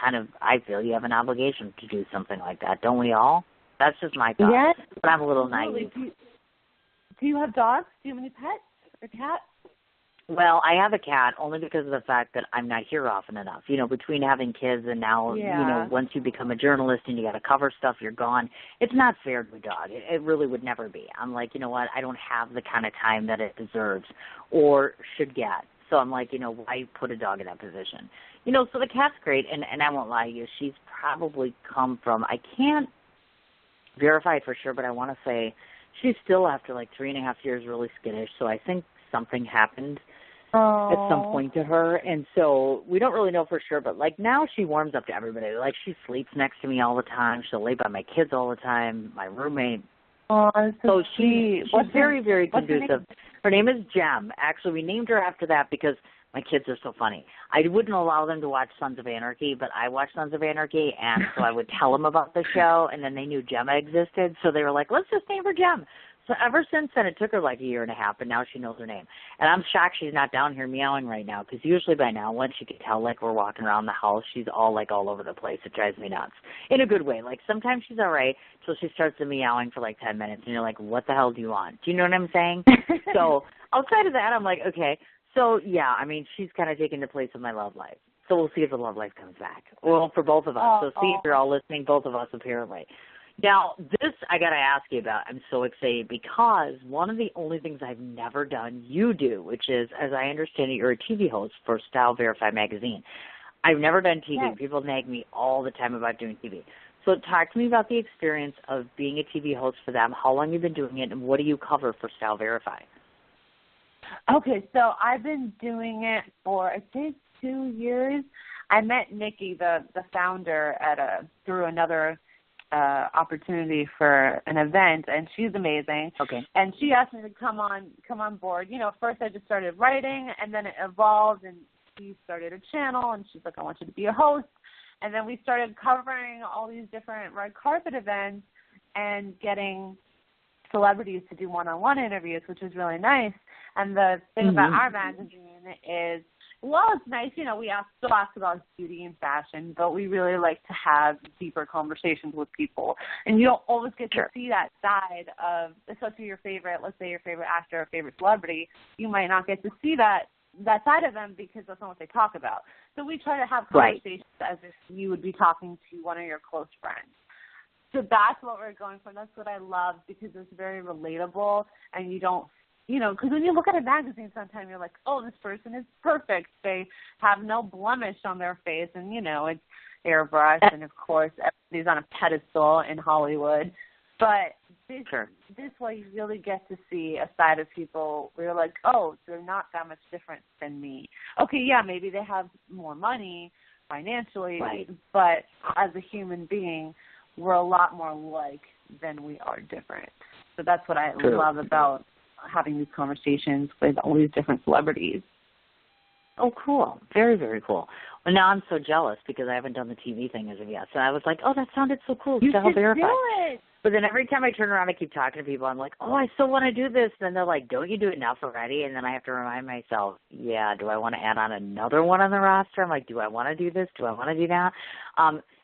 I feel you have an obligation to do something like that. Don't we all? That's just my thought.
Yes.
But I'm a little naive.
Do you have dogs? Do you have any pets or cats?
Well, I have a cat only because of the fact that I'm not here often enough. Between having kids and now, once you become a journalist and you got to cover stuff, you're gone. It's not fair to a dog. It really would never be. I'm like, you know what? I don't have the kind of time that it deserves or should get. So I'm like, why put a dog in that position? So the cat's great, and I won't lie to you. She's probably come from, I can't verify it for sure, but I want to say she's still, after like 3.5 years, really skittish. So I think something happened at some point to her. And so we don't really know for sure. But like now she warms up to everybody. Like she sleeps next to me all the time. She'll lay by my kids all the time, my roommate.
Oh,
so she's very, very conducive. Her name is Jem. Actually, we named her after that because my kids are so funny. I wouldn't allow them to watch Sons of Anarchy, but I watch Sons of Anarchy, and so I would tell them about the show, and then they knew Gemma existed, so they were like, let's just name her Jem. So ever since then, it took her like 1.5 years, but now she knows her name. And I'm shocked she's not down here meowing right now, because usually by now, once she can tell, like, we're walking around the house, she's all over the place. It drives me nuts. In a good way. Like, sometimes she's all right until she starts the meowing for like 10 minutes, and you're like, what the hell do you want? Do you know what I'm saying? So outside of that, I'm like, okay. So, yeah, I mean, she's kind of taken the place of my love life. So we'll see if the love life comes back. Well, for both of us. So see if you're all listening, both of us apparently. Now, this I got to ask you about. I'm so excited because one of the only things I've never done you do, which is, as I understand it, you're a TV host for Style Verified magazine. I've never done TV. Yes. People nag me all the time about doing TV. So talk to me about the experience of being a TV host for them, how long you've been doing it, and what do you cover for Style Verified?
Okay, so I've been doing it for, I think, 2 years. I met Nikki, the founder, through another opportunity for an event, and she's amazing.
Okay.
And she asked me to come on board. First I just started writing, and then it evolved, and she started a channel, and she's like, I want you to be a host. And then we started covering all these different red carpet events and getting celebrities to do one-on-one interviews, which is really nice. And the thing about our magazine is Well, it's nice, you know, we still ask about beauty and fashion, but we really like to have deeper conversations with people. And you don't always get to see that side of, especially your favorite, let's say your favorite actor or favorite celebrity, you might not get to see that side of them because that's not what they talk about. So we try to have conversations as if you would be talking to one of your close friends. So that's what we're going for. That's what I love because it's very relatable and you don't, you know, because when you look at a magazine, sometimes you're like, oh, this person is perfect. They have no blemish on their face. And, you know, it's airbrushed. And, of course, everybody's on a pedestal in Hollywood. But this way you really get to see a side of people where you're like, oh, they're not that much different than me. Okay, yeah, maybe they have more money financially, but as a human being, we're a lot more alike than we are different. So that's what I love about having these conversations with all these different celebrities.
Oh, cool. Very, very cool. Well, now I'm so jealous because I haven't done the TV thing as of yet. So I was like, oh, that sounded so cool.
You should
verify.
do it.
But then every time I turn around, I keep talking to people. I'm like, oh, I still want to do this. And they're like, don't you do it enough already? And then I have to remind myself, yeah, do I want to add on another one on the roster? I'm like, do I want to do this? Do I want to do that?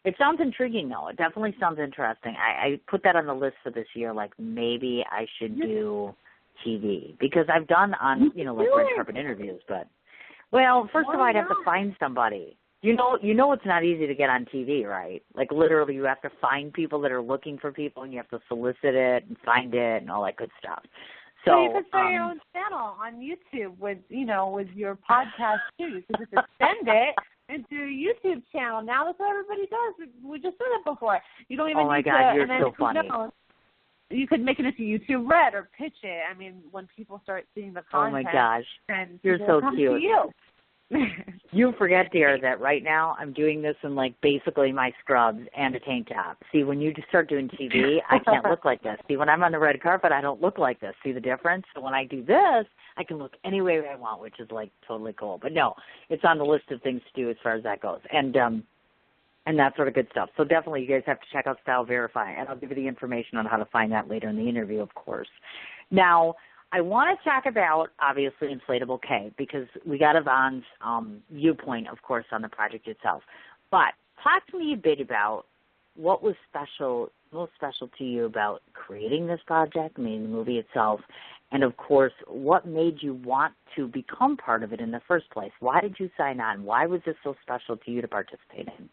It sounds intriguing, though. It definitely sounds interesting. I put that on the list for this year, like maybe I should do TV because I've done on, you know, like red carpet interviews. But, well, first of all, I'd have to find somebody. You know it's not easy to get on TV, right? Like literally you have to find people that are looking for people and you have to solicit it and find it and all that good stuff. So
you could start your own channel on YouTube with your podcast too. You could just extend it into a YouTube channel. Now that's what everybody does. We just said it before. You don't even need to. Oh my God, you're so funny. You could make it into YouTube Red or pitch it. I mean, when people start seeing the content.
Oh my gosh, you're so cute. You forget, dear, that right now I'm doing this in like basically my scrubs and a tank top. See, when you start doing TV, I can't look like this. See, when I'm on the red carpet, I don't look like this. See the difference? So when I do this, I can look any way I want, which is like totally cool. But no, it's on the list of things to do as far as that goes. And that sort of good stuff. So definitely you guys have to check out Style Verify, and I'll give you the information on how to find that later in the interview, of course. Now, I want to talk about, obviously, Inflatable K, because we got Yvonne's viewpoint, of course, on the project itself. But talk to me a bit about what was most special to you about creating this project, I mean, the movie itself, and, of course, what made you want to become part of it in the first place? Why did you sign on? Why was this so special to you to participate in?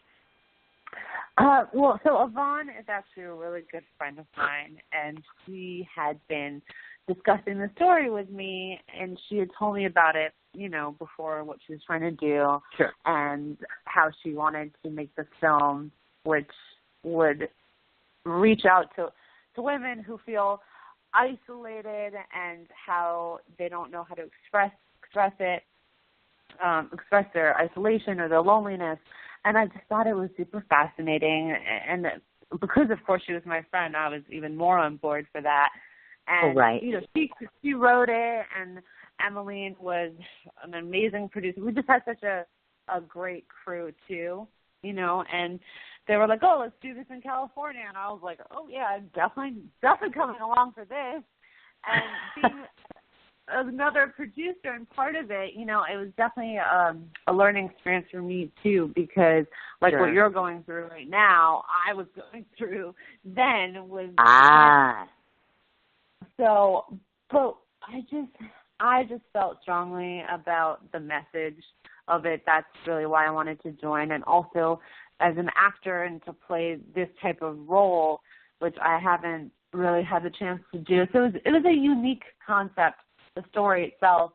So Yvonne is actually a really good friend of mine, and she had been discussing the story with me, and she had told me about it, before, what she was trying to do, and how she wanted to make the film, which would reach out to women who feel isolated and how they don't know how to express their isolation or their loneliness. And I just thought it was super fascinating. And because, of course, she was my friend, I was even more on board for that. And, she wrote it, and Emmeline was an amazing producer. We just had such a great crew, too, and they were like, oh, let's do this in California. And I was like, oh, yeah, I'm definitely coming along for this. And being another producer and part of it, it was definitely a learning experience for me, too, because what you're going through right now, I was going through then with So, but I just felt strongly about the message of it. That's really why I wanted to join. And also, as an actor and to play this type of role, which I haven't really had the chance to do. So it was a unique concept, the story itself.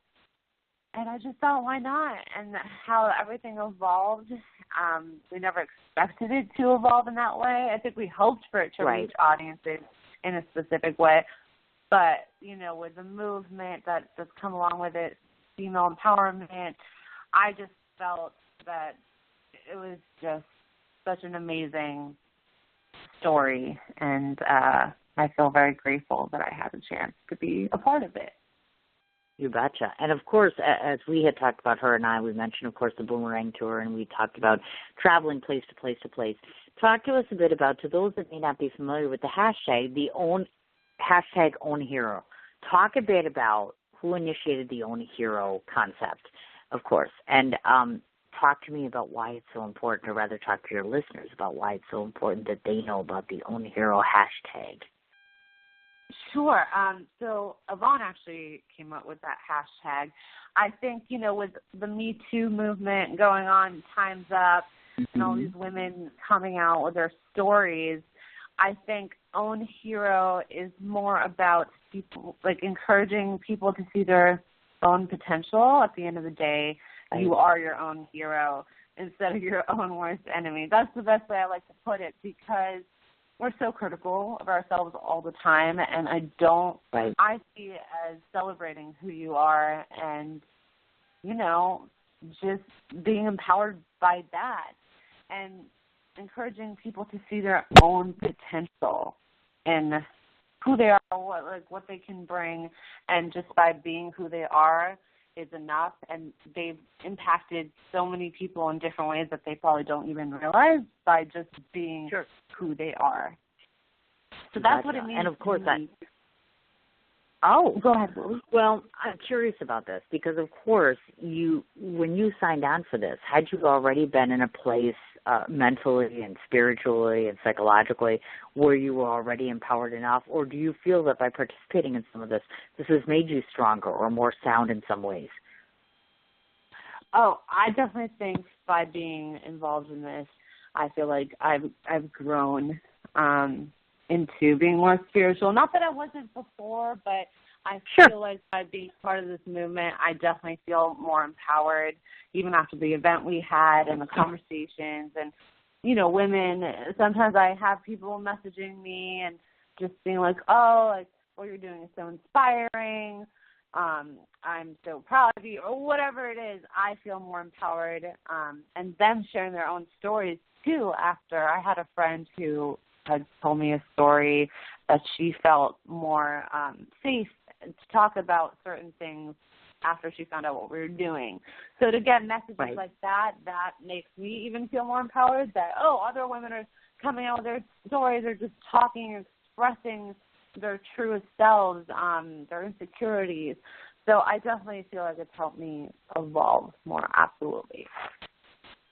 And I just thought, why not? And how everything evolved, we never expected it to evolve in that way. I think we hoped for it to reach audiences in a specific way. But, with the movement that's come along with it, female empowerment, I just felt that it was just such an amazing story. And I feel very grateful that I had a chance to be a part of it.
You betcha. And, of course, as we had talked about, her and I, we mentioned, of course, the Boomerang Tour, and we talked about traveling place to place to place. Talk to us a bit about, to those that may not be familiar with the hashtag, hashtag Own Hero. Talk a bit about who initiated the Own Hero concept. Of course. And talk to me about why it's so important, or rather talk to your listeners about why it's so important that they know about the Own Hero hashtag.
Sure. So Yvonne actually came up with that hashtag. I think, with the Me Too movement going on, Time's Up, and all these women coming out with their stories, I think Own Hero is more about people, like encouraging people to see their own potential. At the end of the day, you are your own hero instead of your own worst enemy. That's the best way I like to put it, because we're so critical of ourselves all the time, and I see it as celebrating who you are and, just being empowered by that and encouraging people to see their own potential and who they are, what they can bring, and just by being who they are is enough. And they've impacted so many people in different ways that they probably don't even realize by just being who they are. So that's what it means.
And of course,
go ahead, Lily.
Well, I'm curious about this because, of course, when you signed on for this, had you already been in a place mentally and spiritually and psychologically where you were already empowered enough, or do you feel that by participating in some of this has made you stronger or more sound in some ways?
Oh, I definitely think by being involved in this, I feel like I've grown into being more spiritual. Not that I wasn't before, but I feel like by being part of this movement, I definitely feel more empowered, even after the event we had and the conversations. And, women, sometimes I have people messaging me and just being like, what you're doing is so inspiring. I'm so proud of you, or whatever it is. I feel more empowered, and them sharing their own stories, too, after. I had a friend who had told me a story that she felt more safe to talk about certain things after she found out what we were doing. So to get messages like that makes me even feel more empowered that, other women are coming out with their stories or just talking and expressing their truest selves, their insecurities. So I definitely feel like it's helped me evolve more, absolutely.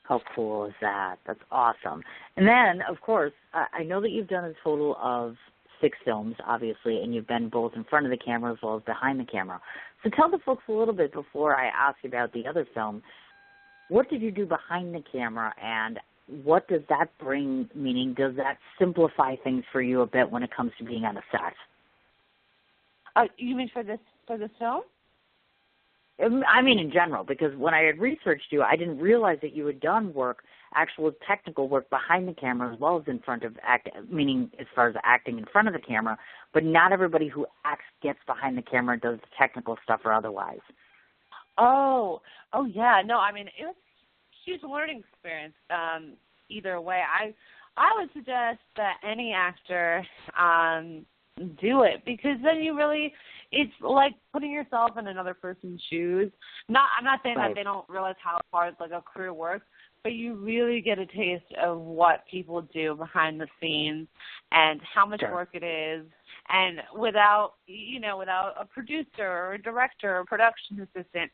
How cool is that? That's awesome. And then, of course, I know that you've done a total of 6 films, obviously, and you've been both in front of the camera as well as behind the camera. So tell the folks a little bit before I ask about the other film. What did you do behind the camera, and what does that bring, meaning does that simplify things for you a bit when it comes to being on the set?
You mean for this film?
I mean in general, because when I had researched you, I didn't realize that you had done actual technical work behind the camera as well as in front of meaning as far as acting in front of the camera, but not everybody who acts gets behind the camera and does the technical stuff or otherwise.
Oh yeah. No, I mean, it was a huge learning experience either way. I would suggest that any actor do it, because then it's like putting yourself in another person's shoes. I'm not saying that they don't realize how hard a career works, but you really get a taste of what people do behind the scenes and how much work it is. And without a producer or a director or production assistant,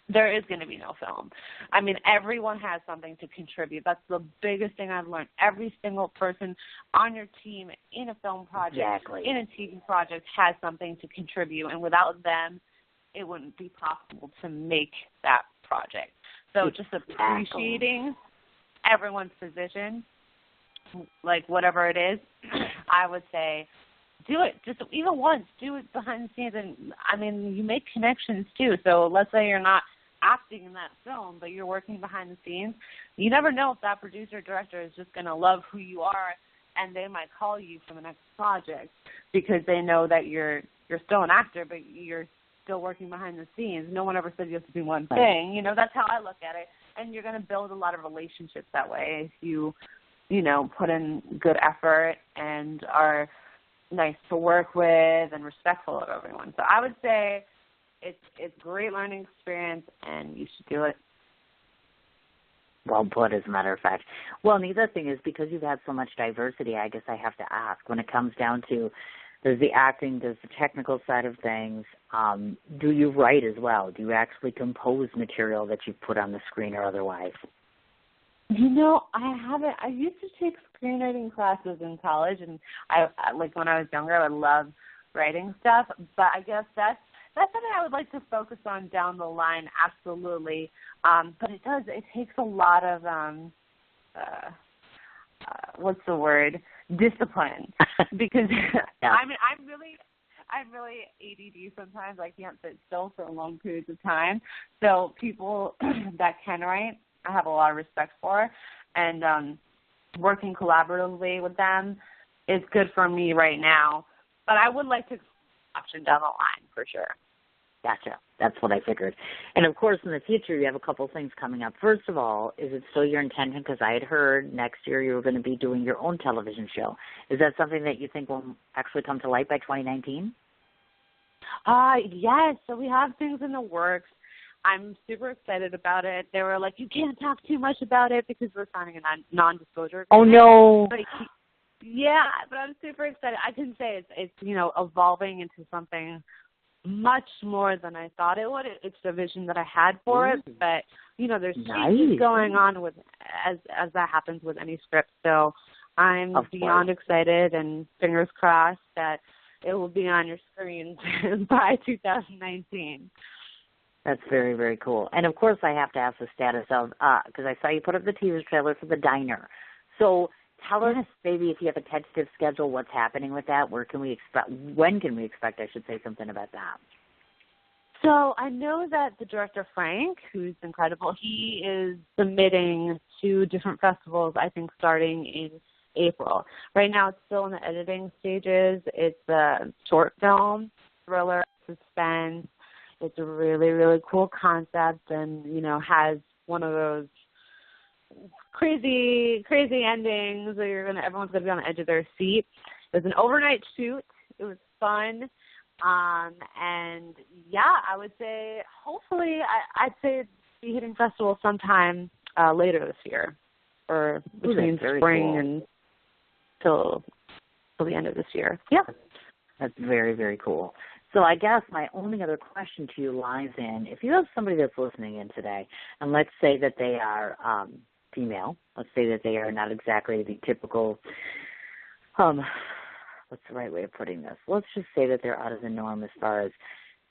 there is going to be no film. I mean, everyone has something to contribute. That's the biggest thing I've learned. Every single person on your team in a film project, in a TV project, has something to contribute. And without them, it wouldn't be possible to make that project. So just appreciating everyone's position, whatever it is, I would say do it. Just even once, do it behind the scenes. And, I mean, you make connections, too. So let's say you're not acting in that film, but you're working behind the scenes. You never know if that producer or director is just going to love who you are, and they might call you for the next project because they know that you're still an actor, but you're still working behind the scenes. No one ever said you have to do one thing. That's how I look at it. And you're going to build a lot of relationships that way if you put in good effort and are nice to work with and respectful of everyone. So I would say it's a great learning experience, and you should do it.
Well put, as a matter of fact. Well, and the other thing is, because you've had so much diversity, I guess I have to ask, when it comes down to There's the acting, there's the technical side of things. Do you write as well? Do you actually compose material that you put on the screen or otherwise?
You know, I haven't. I used to take screenwriting classes in college, and I like when I was younger, I would love writing stuff. But I guess that's something I would like to focus on down the line. Absolutely. But it takes a lot of what's the word? Discipline. Because
yeah.
I'm really ADD sometimes. I can't sit still for long periods of time. So people that can write, I have a lot of respect for, and working collaboratively with them is good for me right now. But I would like to option down the line for sure.
Gotcha. That's what I figured. And, of course, in the future, you have a couple things coming up. First of all, is it still your intention, because I had heard next year you were going to be doing your own television show. Is that something that you think will actually come to light by 2019?
Yes. So we have things in the works. I'm super excited about it. They were like, you can't talk too much about it because we're signing a non-disclosure agreement.
Oh, no.
But yeah, but I'm super excited. I can say it's evolving into something much more than I thought it would. It's the vision that I had for it, but there's changes going on with as that happens with any script. So I'm beyond excited, and fingers crossed that it will be on your screens by 2019.
That's very, very cool. And, of course, I have to ask the status of, because I saw you put up the teaser trailer for The Diner. So tell us, maybe, if you have a tentative schedule, what's happening with that? When can we expect, I should say, something about that?
So I know that the director, Frank, who's incredible, he is submitting to different festivals, I think, starting in April. Right now it's still in the editing stages. It's a short film, thriller, suspense. It's a really, really cool concept, and, has one of those crazy endings where everyone's gonna be on the edge of their seat. It was an overnight shoot. It was fun. And yeah, I would say hopefully I'd say it'd be hitting festivals sometime later this year, or between spring and till the end of this year. Yeah.
That's very, very cool. So I guess my only other question to you lies in, if you have somebody that's listening in today, and let's say that they are female, let's say that they are not exactly the typical, what's the right way of putting this? Let's just say that they're out of the norm as far as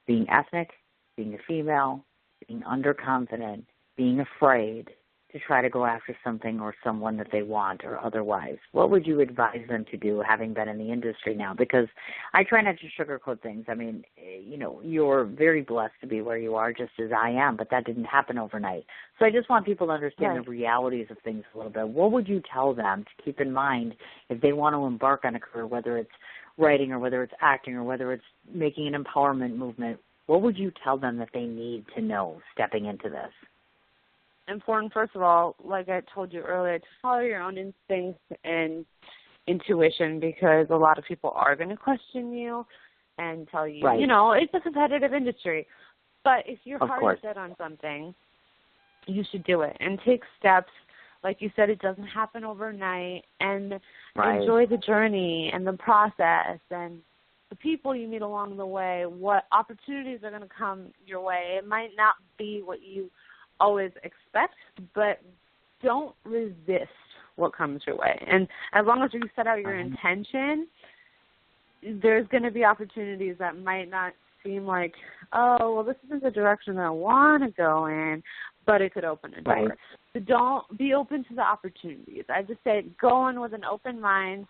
being ethnic, being a female, being underconfident, being afraid to try to go after something or someone that they want or otherwise. What would you advise them to do, having been in the industry now? Because I try not to sugarcoat things. I mean, you're very blessed to be where you are, just as I am, but that didn't happen overnight. So I just want people to understand the realities of things a little bit. What would you tell them to keep in mind if they want to embark on a career, whether it's writing or whether it's acting or whether it's making an empowerment movement? What would you tell them that they need to know stepping into this?
Important, first of all, like I told you earlier, to follow your own instincts and intuition, because a lot of people are going to question you and tell you, it's a competitive industry. But if your heart is set on something, you should do it and take steps. Like you said, it doesn't happen overnight, and enjoy the journey and the process and the people you meet along the way, what opportunities are going to come your way. It might not be what you always expect, but don't resist what comes your way. And as long as you set out your intention, there's going to be opportunities that might not seem like, oh, well, this isn't the direction that I want to go in, but it could open a door. So don't be open to the opportunities. I just say go in with an open mind,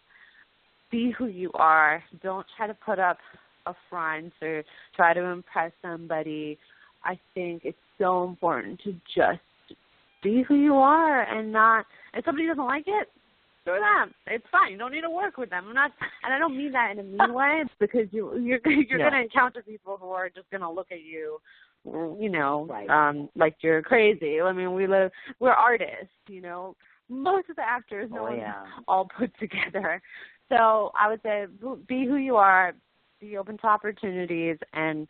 be who you are. Don't try to put up a front or try to impress somebody. I think it's so important to just be who you are, and if somebody doesn't like it, screw them. It's fine. You don't need to work with them. And I don't mean that in a mean way, because you're going to encounter people who are just going to look at you, like you're crazy. I mean, we're artists, Most of the actors, all put together. So I would say be who you are, be open to opportunities, and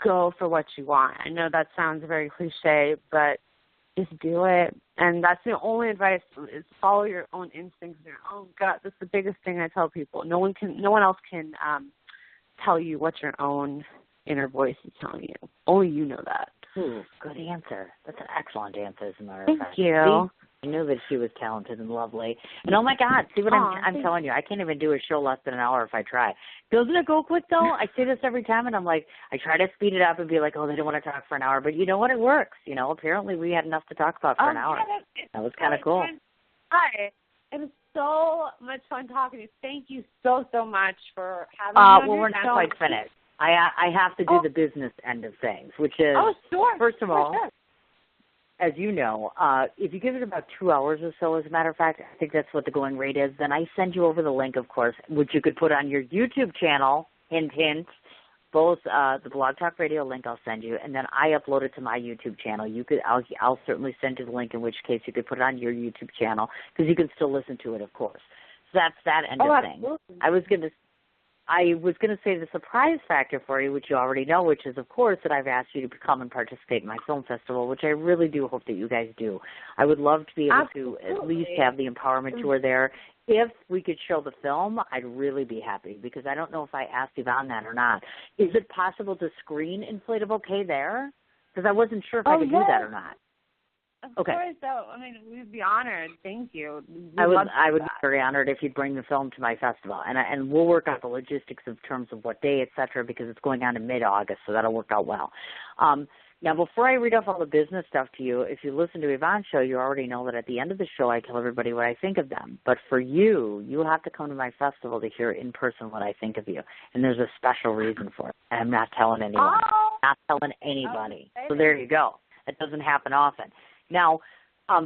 go for what you want. I know that sounds very cliche, but just do it. And that's the only advice, is follow your own instincts and your own gut. That's the biggest thing I tell people. No one else can tell you what your own inner voice is telling you. Only you know that.
Ooh, good answer. That's an excellent answer, as a matter of
Thank
fact.
you.
I knew that she was talented and lovely. And oh my God, see what I'm telling you? I can't even do a show less than an hour if I try. Doesn't it go quick though? I say this every time, and I'm like, I try to speed it up and be like, oh, they don't want to talk for an hour, but you know what? It works. You know, apparently we had enough to talk about for an hour. That was kind of cool.
Hi. It was so much fun talking to you. Thank you so much for having me on
well,
your
we're not
show.
quite finished. I have to do the business end of things, which is, first of all, as you know, if you give it about 2 hours or so, as a matter of fact, I think that's what the going rate is, then I send you over the link, of course, which you could put on your YouTube channel, hint, hint, both the Blog Talk Radio link I'll send you, and then I upload it to my YouTube channel. I'll certainly send you the link, in which case you could put it on your YouTube channel, because you can still listen to it, of course. So that's that end of things. I was going to say the surprise factor for you, which you already know, which is, of course, that I've asked you to come and participate in my film festival, which I really do hope that you guys do. I would love to be able to at least have the empowerment tour there. If we could show the film, I'd really be happy, because I don't know if I asked Yvonne that or not. Is it possible to screen Inflatable K there? Because I wasn't sure if I could do that or not.
Of course, though. I mean, we'd be honored. Thank you.
I would be very honored if you'd bring the film to my festival, and we'll work out the logistics in terms of what day, et cetera, because it's going on in mid-August, so that'll work out well. Now, before I read off all the business stuff to you, if you listen to Yvonne's show, you already know that at the end of the show, I tell everybody what I think of them. But for you, you have to come to my festival to hear in person what I think of you, and there's a special reason for it. And I'm not telling anyone. Not telling anybody. So there you go. That doesn't happen often. Now,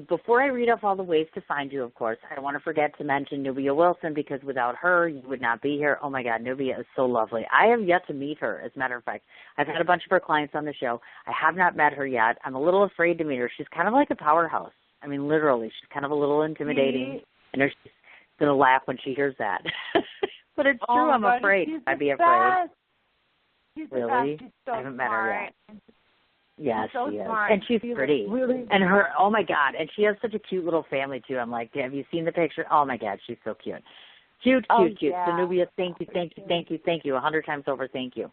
before I read off all the ways to find you, of course, I don't want to forget to mention Nubia Wilson, because without her, you would not be here. Oh, my God, Nubia is so lovely. I have yet to meet her, as a matter of fact. I've had a bunch of her clients on the show. I have not met her yet. I'm a little afraid to meet her. She's kind of like a powerhouse. I mean, literally, she's kind of a little intimidating. I know she's going to laugh when she hears that. But it's true. I'm afraid. I'd be afraid. Really?
So
I haven't met her yet. Yes,
so
she is.
smart.
And she's pretty. Really? And her, oh my God, and she has such a cute little family too. I'm like, have you seen the picture? Oh my God, she's so cute. Cute.
Yeah.
So Nubia, thank you. 100 times over, thank you.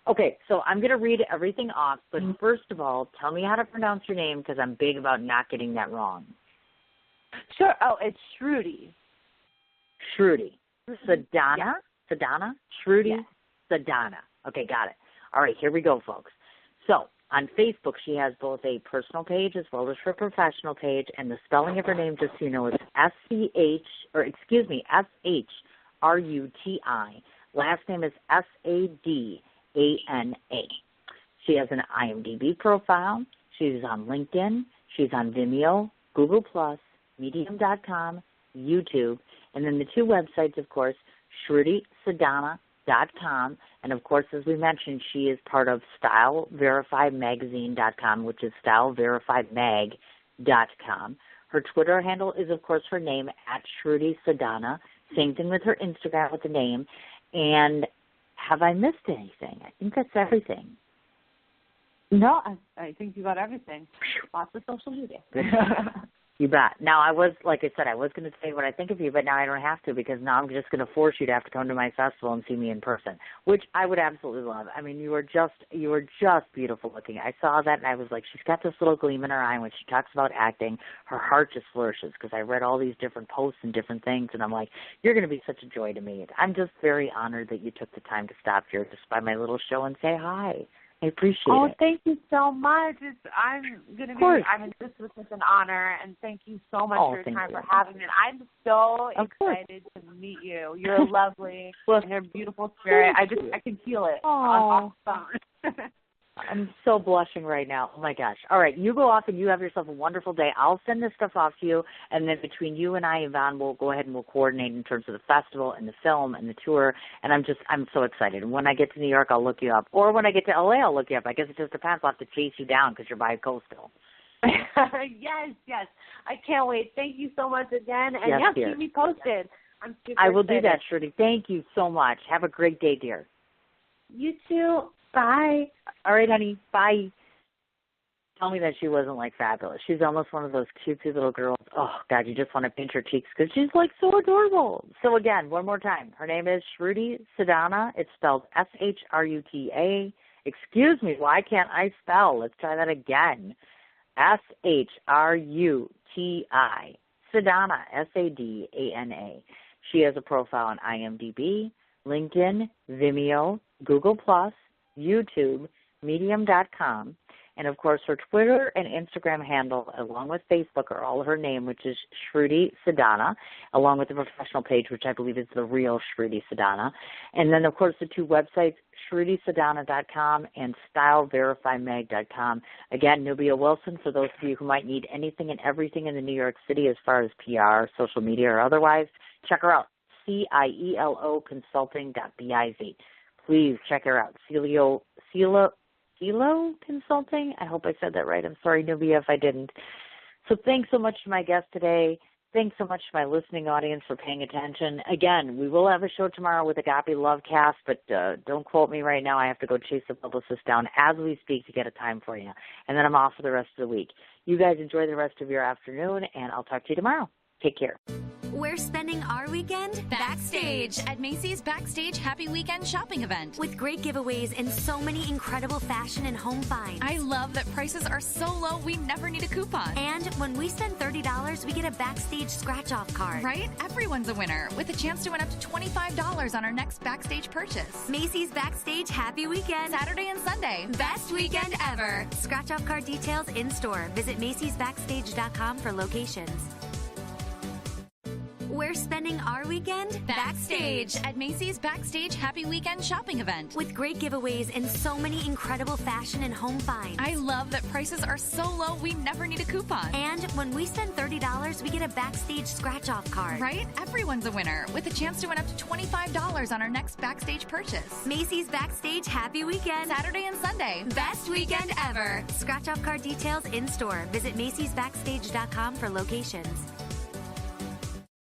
Okay, so I'm going to read everything off, but first of all, tell me how to pronounce your name, because I'm big about not getting that wrong.
Sure. Oh, it's Shruti.
Shruti. Sadana?
Yeah.
Sadana? Shruti Sadana. Okay, got it. All right, here we go, folks. So, on Facebook, she has both a personal page as well as her professional page, and the spelling of her name, just so you know, is S-H-R-U-T-I. Last name is S-A-D-A-N-A. She has an IMDb profile. She's on LinkedIn. She's on Vimeo, Google+, Medium.com, YouTube, and then the two websites, of course, ShrutiSadana.com, and of course, as we mentioned, she is part of StyleVerifiedMagazine.com, which is StyleVerifiedMag.com. Her Twitter handle is, of course, her name, @Shruti Sadana. Same thing with her Instagram with the name. And have I missed anything? I think that's everything.
No, I think you got everything. Lots of social media.
You bet. Now, like I said, I was going to say what I think of you, but now I don't have to, because now I'm just going to force you to have to come to my festival and see me in person, which I would absolutely love. I mean, you were just beautiful looking. I saw that, and I was like, she's got this little gleam in her eye. When she talks about acting, her heart just flourishes, because I read all these different posts and different things, and I'm like, you're going to be such a joy to meet. I'm just very honored that you took the time to stop here just by my little show and say hi. I appreciate it.
Oh, thank you so much. This was such an honor, and thank you so much for your time for having me. I'm so excited to meet you. You're lovely, and you're a beautiful spirit. I can feel it on the phone.
I'm so blushing right now. Oh, my gosh. All right, you go off and you have yourself a wonderful day. I'll send this stuff off to you, and then between you and I, Yvonne, we'll go ahead and we'll coordinate in terms of the festival and the film and the tour, and I'm so excited. And when I get to New York, I'll look you up. Or when I get to L.A., I'll look you up. I guess it just depends. I'll have to chase you down because you're bi-coastal.
Yes. I can't wait. Thank you so much again. And, keep me posted. I'm super
I will
excited.
do that, Shruti. Thank you so much. Have a great day, dear.
You too. Bye.
All right, honey. Bye. tell me that she wasn't like fabulous. She's almost one of those cutesy little girls. Oh, God, you just want to pinch her cheeks because she's like so adorable. So again, one more time. Her name is Shruti Sadana. It's spelled S-H-R-U-T-A. Excuse me, why can't I spell? Let's try that again. S-H-R-U-T-I. Sadana, S-A-D-A-N-A. She has a profile on IMDb, LinkedIn, Vimeo, Google+, YouTube, Medium.com, and, of course, her Twitter and Instagram handle, along with Facebook, are all her name, which is Shruti Sadana, along with the professional page, which I believe is the real Shruti Sadana. And then, of course, the two websites, ShrutiSadana.com and StyleVerifyMag.com. Again, Nubia Wilson, for those of you who might need anything and everything in the New York City as far as PR, social media, or otherwise, check her out, CIELO Consulting.biz. Please check her out, CIELO Consulting. I hope I said that right. I'm sorry, Nubia, if I didn't. So thanks so much to my guest today. Thanks so much to my listening audience for paying attention. Again, we will have a show tomorrow with Agape Lovecast, but don't quote me right now. I have to go chase the publicist down as we speak to get a time for you. And then I'm off for the rest of the week. You guys enjoy the rest of your afternoon, and I'll talk to you tomorrow. Take care.
We're spending our weekend
Backstage at Macy's Backstage Happy Weekend Shopping Event.
with great giveaways and so many incredible fashion and home finds.
I love that prices are so low we never need a coupon.
And when we spend $30, we get a Backstage scratch-off card.
Right? Everyone's a winner with a chance to win up to $25 on our next Backstage purchase.
Macy's Backstage Happy Weekend.
Saturday and Sunday.
Best weekend ever. Scratch-off card details in-store. Visit Macy'sBackstage.com for locations. We're spending our weekend
Backstage at Macy's Backstage Happy Weekend Shopping Event.
with great giveaways and so many incredible fashion and home finds.
I love that prices are so low we never need a coupon.
And when we spend $30, we get a Backstage scratch-off card.
Right? Everyone's a winner with a chance to win up to $25 on our next Backstage purchase.
Macy's Backstage Happy Weekend.
Saturday and Sunday.
Best weekend ever. Scratch-off card details in-store. Visit Macy'sBackstage.com for locations.